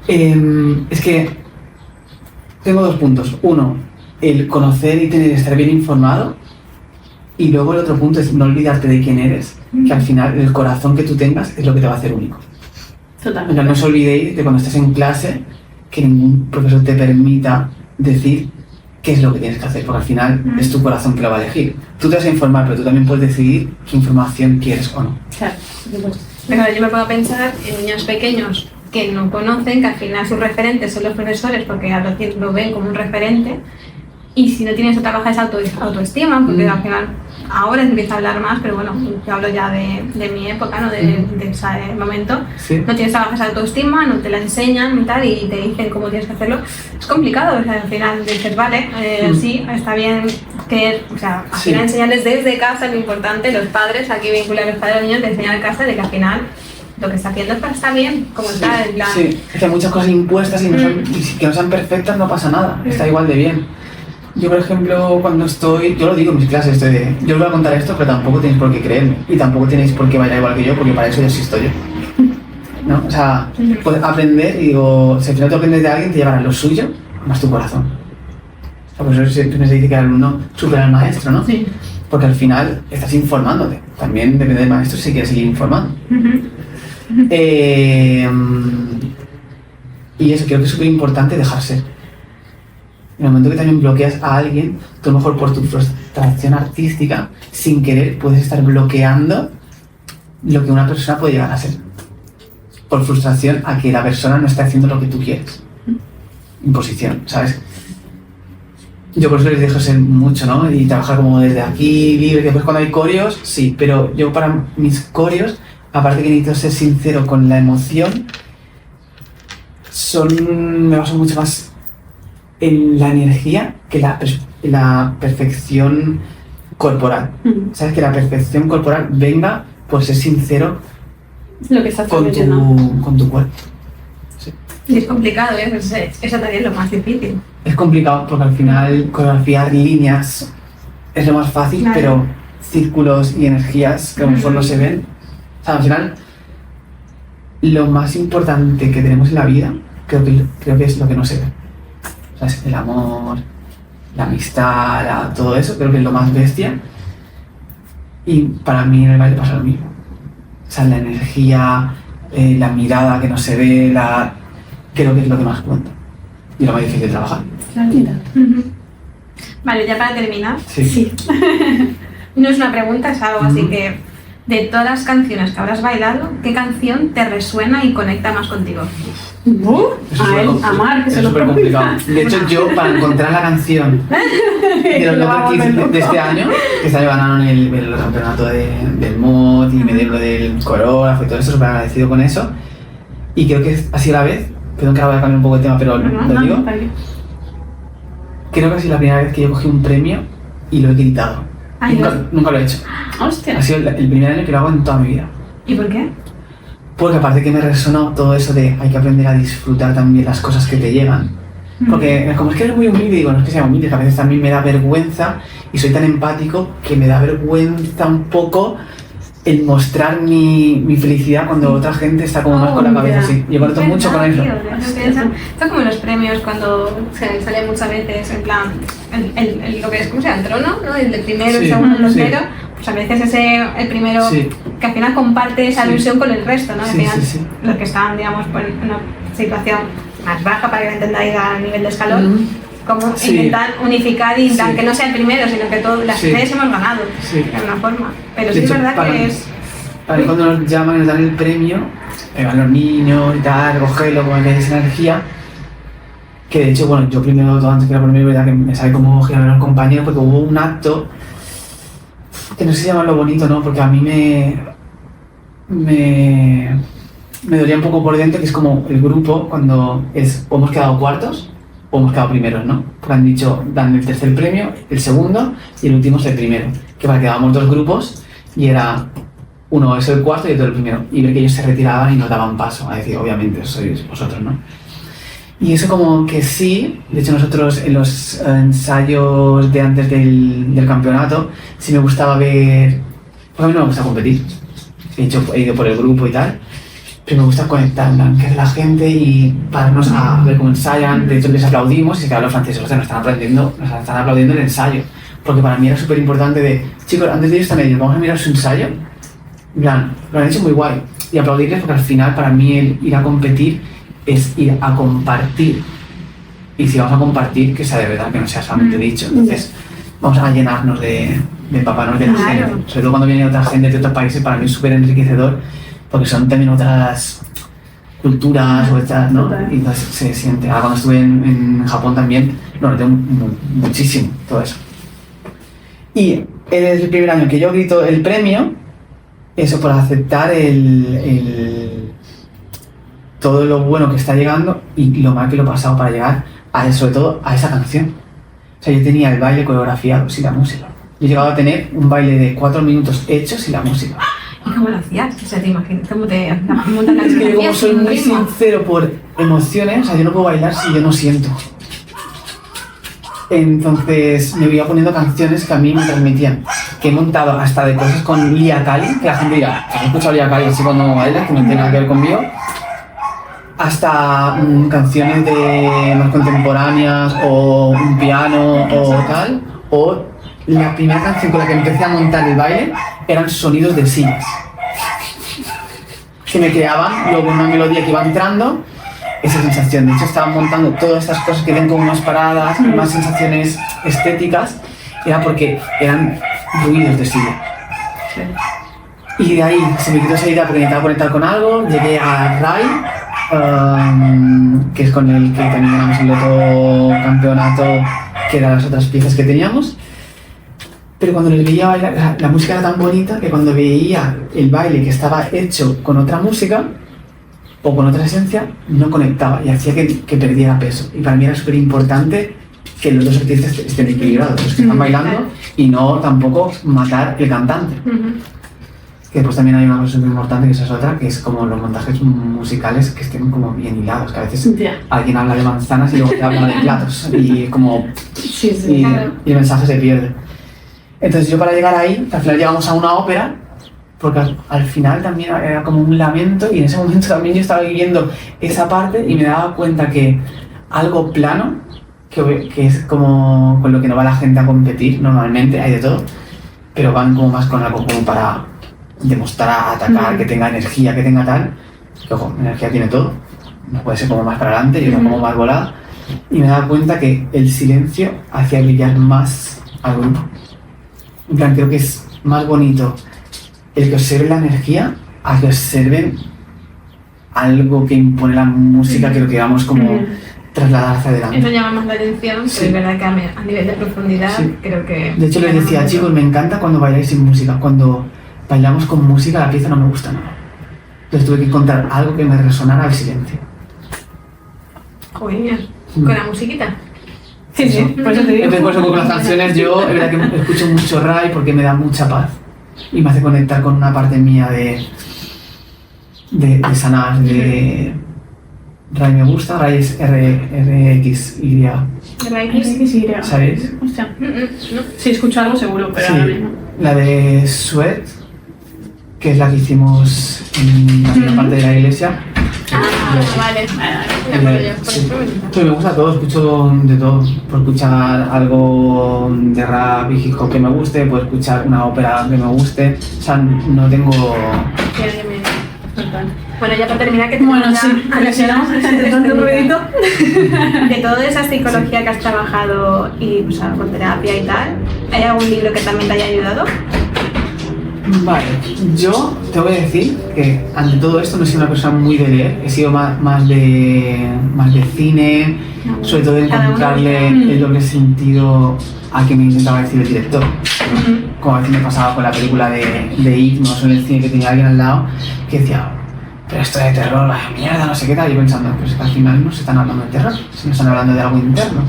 Speaker 2: Mm.
Speaker 3: Es que tengo dos puntos. Uno, el conocer y estar bien informado. Y luego el otro punto es no olvidarte de quién eres. Que al final el corazón que tú tengas es lo que te va a hacer único. O
Speaker 1: Totalmente.
Speaker 3: sea, no os olvidéis de cuando estés en clase que ningún profesor te permita decir qué es lo que tienes que hacer. Porque al final es tu corazón que lo va a elegir. Tú te vas a informar, pero tú también puedes decidir qué información quieres o no.
Speaker 1: Claro, por supuesto.
Speaker 2: Pero yo me puedo pensar en niños pequeños que no conocen, que al final sus referentes son los profesores porque lo ven como un referente, y si no tienes que trabajar esa autoestima, porque al final ahora se empieza a hablar más, pero bueno, yo hablo ya de mi época, ¿no? de ese momento,
Speaker 3: Sí.
Speaker 2: no tienes que trabajar esa autoestima, no te la enseñan y tal, y te dicen cómo tienes que hacerlo. Es complicado, o sea, al final dices, vale, sí, está bien que, o sea, al
Speaker 3: Sí.
Speaker 2: final enseñarles desde casa lo importante, los padres, aquí vincular a los padres a los niños, de enseñar en casa de que al final lo que está haciendo es para estar bien, como está, en plan.
Speaker 3: Sí, es que hay muchas cosas impuestas y, y si que no sean perfectas no pasa nada, está igual de bien. Yo, por ejemplo, cuando yo lo digo en mis clases, yo os voy a contar esto, pero tampoco tenéis por qué creerme y tampoco tenéis por qué bailar igual que yo, porque para eso ya existo yo. ¿No? O sea, puedes aprender y digo, si al final tú aprendes de alguien, te llevarás lo suyo más tu corazón. O sea, por eso siempre se dice que el alumno supera al maestro, ¿no?
Speaker 1: Sí.
Speaker 3: Porque al final estás informándote. También depende del maestro si quiere seguir informando. Y eso creo que es súper importante dejar ser. En el momento que también bloqueas a alguien, tú a lo mejor por tu frustración artística, sin querer puedes estar bloqueando lo que una persona puede llegar a ser. Por frustración a que la persona no está haciendo lo que tú quieres. Imposición, ¿sabes? Yo por eso les dejo ser mucho, ¿no? Y trabajar como desde aquí, libre, que después cuando hay coreos, sí, pero yo para mis coreos, aparte que necesito ser sincero con la emoción, me baso mucho más en la energía que la perfección corporal. ¿Sabes? Que la perfección corporal venga por ser sincero
Speaker 1: Lo que estás
Speaker 3: con
Speaker 1: transmitiendo.
Speaker 3: tu cuerpo. Sí.
Speaker 2: Sí, es complicado, ¿eh? Pues eso también es lo más difícil.
Speaker 3: es complicado porque al final coreografiar líneas es lo más fácil,
Speaker 2: Claro.
Speaker 3: pero círculos y energías que a lo mejor no se ven. O sea, al final, lo más importante que tenemos en la vida, creo que es lo que no se ve. O sea, es el amor, la amistad, todo eso, creo que es lo más bestia. Y para mí en el baile pasa lo mismo. O sea, la energía, la mirada que no se ve, creo que es lo que más cuenta. Y lo más difícil de trabajar.
Speaker 2: Vale, ya para terminar,
Speaker 3: Sí.
Speaker 2: no es una pregunta, es algo así que de todas las canciones que habrás bailado, ¿qué canción te resuena y conecta más contigo?
Speaker 3: Eso
Speaker 1: A él, a Marc, que
Speaker 3: es
Speaker 1: se lo
Speaker 3: súper complicado. De hecho, yo para encontrar la canción de los
Speaker 1: Lo vamos
Speaker 3: Local Kids
Speaker 1: loco.
Speaker 3: de este año, que este año ganaron el campeonato del MOD y me dio lo del coreógrafo y todo eso, súper agradecido con eso. Y creo que ha sido la vez, perdón que ahora voy a cambiar un poco de tema, pero lo digo, creo que ha sido la primera vez que yo cogí un premio y lo he gritado.
Speaker 2: Ay,
Speaker 3: Nunca lo he hecho.
Speaker 1: Hostia.
Speaker 3: Ha sido el primer año que lo hago en toda mi vida.
Speaker 2: ¿Y por qué?
Speaker 3: Porque aparte que me resonó todo eso de hay que aprender a disfrutar también las cosas que te llegan. Porque como es que eres muy humilde, digo, no es que sea humilde, que a veces también me da vergüenza y soy tan empático que me da vergüenza un poco el mostrar mi felicidad cuando otra gente está como más con la cabeza así. Yo conecto mucho con eso.
Speaker 2: Esto es como en los premios cuando sale muchas veces en plan lo que es, ¿cómo se llama? El trono, ¿no? El de primero, el
Speaker 3: Sí,
Speaker 2: segundo, el
Speaker 3: sí.
Speaker 2: tercero. Pues a veces el primero
Speaker 3: Sí.
Speaker 2: que al final comparte esa
Speaker 3: Sí.
Speaker 2: ilusión con el resto, ¿no? Al
Speaker 3: Sí,
Speaker 2: final
Speaker 3: sí, sí.
Speaker 2: los que están, digamos, por una situación más baja para que lo entendáis a nivel de escalón. Como
Speaker 3: Sí.
Speaker 2: intentar unificar y intentar
Speaker 3: Sí.
Speaker 2: que no sea el primero, sino que todas las
Speaker 3: Sí.
Speaker 2: tres hemos ganado
Speaker 3: Sí.
Speaker 2: de alguna forma. Pero
Speaker 3: De
Speaker 2: sí es
Speaker 3: hecho,
Speaker 2: verdad
Speaker 3: para-
Speaker 2: que es.
Speaker 3: Para mí cuando nos llaman y nos dan el premio, van los niños y tal, recogerlo, como que hay esa energía. Que de hecho, bueno, yo primero, todo antes que era por mí, verdad que me sabe cómo girar a los compañeros, porque hubo un acto que no sé si llamarlo bonito, ¿no? Porque a mí me dolía un poco por dentro, que es como el grupo cuando es o hemos quedado cuartos o hemos quedado primeros, ¿no? Porque han dicho, dan el tercer premio, el segundo y el último es el primero. Que para quedábamos dos grupos y era uno es el cuarto y otro el primero. Y ver que ellos se retiraban y nos daban paso, a decir, obviamente, sois vosotros, ¿no? Y eso como que sí, de hecho nosotros en los ensayos de antes del campeonato sí me gustaba ver, porque a mí no me gusta competir, de hecho he ido por el grupo y tal, pero me gusta conectar, que es la gente y pararnos a ver cómo ensayan, de hecho les aplaudimos y se quedaron los franceses, o sea, nos están aplaudiendo el ensayo, porque para mí era súper importante de, chicos, antes de ir están ellos, vamos a mirar su ensayo, en plan, lo han hecho muy guay, y aplaudirles porque al final para mí el ir a competir es ir a compartir. Y si vamos a compartir, que sea de verdad, que no sea solamente dicho. Entonces, vamos a llenarnos de empaparnos de la
Speaker 2: Claro.
Speaker 3: gente. Sobre todo cuando viene otra gente de otros países, para mí es súper enriquecedor, porque son también otras culturas o estas, ¿no?
Speaker 1: Total.
Speaker 3: Y entonces se siente. Ahora cuando estuve en Japón también, lo noté muchísimo, todo eso. Y es el primer año que yo grito el premio, eso por aceptar todo lo bueno que está llegando y lo mal que lo he pasado para llegar sobre todo a esa canción. O sea, yo tenía el baile coreografiado sin la música. Yo he llegado a tener un baile de 4 minutos hecho sin la música.
Speaker 2: ¿Y cómo lo hacías? O sea, te imaginas, ¿cómo te montas la
Speaker 3: Es que yo como
Speaker 2: coreografía
Speaker 3: soy
Speaker 2: sin
Speaker 3: muy
Speaker 2: ritmo?
Speaker 3: sincero por emociones, o sea, yo no puedo bailar si yo no siento. Entonces me iba poniendo canciones que a mí me transmitían. Que he montado hasta de cosas con Lia Kali, que la gente dirá, ¿has escuchado Lia Kali así cuando bailas, que no tiene nada que ver conmigo? Hasta canciones más contemporáneas o un piano o tal. O la primera canción con la que empecé a montar el baile eran sonidos de sillas. Que me creaban luego una melodía que iba entrando, esa sensación. De hecho, estaba montando todas estas cosas que tienen como más paradas, más sensaciones estéticas, era porque eran ruidos de silla. Y de ahí se me quitó esa idea porque necesitaba conectar con algo, llegué a Rai, que es con el que también ganamos el otro campeonato, que eran las otras piezas que teníamos. Pero cuando les veía bailar, la música era tan bonita que cuando veía el baile que estaba hecho con otra música o con otra esencia, no conectaba y hacía que perdiera peso. Y para mí era súper importante que los dos artistas estén equilibrados, los que están bailando, y no tampoco matar el cantante. Que después también hay una cosa muy importante, que esa es otra, que es como los montajes musicales que estén como bien hilados, que a veces
Speaker 1: Ya.
Speaker 3: alguien habla de manzanas y luego te habla de platos y como
Speaker 1: Sí, sí.
Speaker 3: y,
Speaker 2: claro.
Speaker 3: y el mensaje se pierde. Entonces yo para llegar ahí, al final llegamos a una ópera, porque al final también era como un lamento y en ese momento también yo estaba viviendo esa parte y me daba cuenta que algo plano, que es como con lo que no va la gente a competir normalmente, hay de todo, pero van como más con algo como para demostrar, atacar, que tenga energía, que tenga tal, que ojo, energía tiene todo, no puede ser como más para adelante y otra como más volada, y me daba cuenta que el silencio hacía brillar más al grupo. En plan, creo que es más bonito el que observe la energía a que observen algo que impone la música, que lo queramos como trasladar hacia
Speaker 2: Eso
Speaker 3: adelante.
Speaker 2: llama más la atención,
Speaker 3: Sí.
Speaker 2: pero es verdad que a nivel de profundidad
Speaker 3: Sí.
Speaker 2: creo que...
Speaker 3: De hecho les decía, chicos, me encanta cuando bailáis sin música. Cuando bailamos con música la pieza no me gusta nada. Entonces tuve que encontrar algo que me resonara al silencio.
Speaker 2: Joder, con la musiquita.
Speaker 1: Sí, sí, por eso te digo.
Speaker 3: Entonces por eso con las canciones yo es verdad que escucho mucho Rai porque me da mucha paz y me hace conectar con una parte mía de sanar, de Rai me gusta, Rai es RXY,
Speaker 2: ¿RX?
Speaker 3: ¿sabéis?
Speaker 1: Hostia.
Speaker 2: No.
Speaker 1: Si escucho algo seguro, pero ahora
Speaker 3: Sí,
Speaker 1: mismo.
Speaker 3: la de Sweat, que es la que hicimos en la primera parte de la iglesia.
Speaker 2: Ah, vale. Me acuerdo yo, por
Speaker 3: Sí.
Speaker 2: eso me gusta.
Speaker 3: Sí, me gusta todo, escucho de todo. Puedo escuchar algo de rap y hip hop que me guste, puedo escuchar una ópera que me guste. O sea, no tengo...
Speaker 2: Que alguien me- Bueno, ya para terminar, que
Speaker 1: Bueno,
Speaker 2: tenemos
Speaker 1: sí,
Speaker 2: ya-
Speaker 1: porque si no, entre tanto ruidito.
Speaker 2: de toda esa psicología que has trabajado y pues, con terapia y tal, ¿hay algún libro que también te haya ayudado?
Speaker 3: Vale, yo tengo que decir que ante todo esto no he sido una persona muy de leer, he sido más de cine, sobre todo de
Speaker 2: Cada uno
Speaker 3: encontrarle
Speaker 1: busca.
Speaker 3: el doble sentido a que me intentaba decir el director. Como a veces me pasaba con la película de It, no en el cine, que tenía alguien al lado que decía, pero esto de terror, vaya mierda, no sé qué tal, y yo pensando, pues que al final no se están hablando de terror, sino están hablando de algo interno.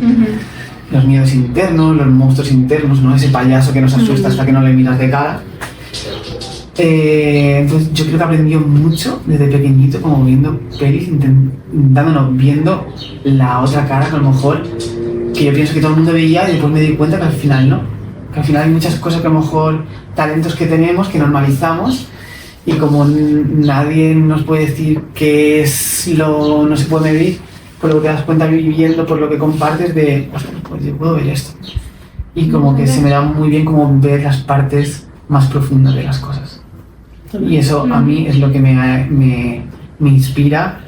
Speaker 3: Los miedos internos, los monstruos internos, ¿no? Ese payaso que nos asusta hasta que no le miras de cara. Entonces yo creo que aprendió mucho desde pequeñito, como viendo pelis, viendo la otra cara que a lo mejor que yo pienso que todo el mundo veía y después me di cuenta que al final no. Que al final hay muchas cosas que a lo mejor, talentos que tenemos, que normalizamos y como nadie nos puede decir qué es lo no se puede medir, por lo que te das cuenta viviendo, por lo que compartes de, ostras, pues yo puedo ver esto. Y como que se me da muy bien como ver las partes más profundas de las cosas. Y eso a mí es lo que me inspira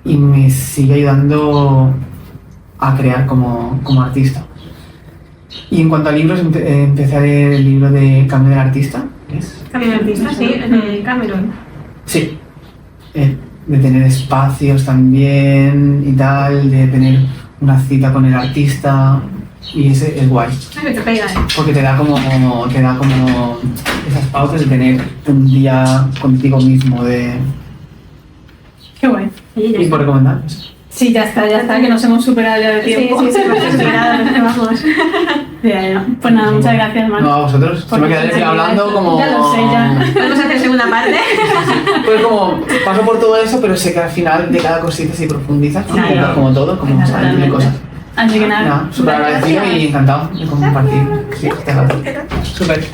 Speaker 3: y me sigue ayudando a crear como artista. Y en cuanto a libros, empecé a leer el libro de Camino del Artista, ¿es?
Speaker 2: Camino del Artista, sí, el de Cameron.
Speaker 3: Sí. De tener espacios también y tal, de tener una cita con el artista, y ese es guay.
Speaker 2: Ay, me te pega,
Speaker 3: Porque te da como esas pautas de tener un día contigo mismo
Speaker 1: Qué guay.
Speaker 3: y por recomendar eso.
Speaker 1: Sí, ya está, que nos hemos superado ya de
Speaker 2: Sí,
Speaker 1: tiempo.
Speaker 2: sí, sí, me vamos.
Speaker 1: Ya. Pues nada, muchas gracias, Marc.
Speaker 3: No, a vosotros, se me quedaría hablando como...
Speaker 1: Ya lo sé, ya.
Speaker 2: Podemos hacer segunda parte.
Speaker 3: Pues como paso por todo eso, pero sé que al final de cada cosita se profundiza, ¿no?
Speaker 1: Claro.
Speaker 3: Como todo, como salir de cosas.
Speaker 1: Así que nada.
Speaker 3: Nada, súper agradecido y encantado de compartir. Sí, este rato. Súper.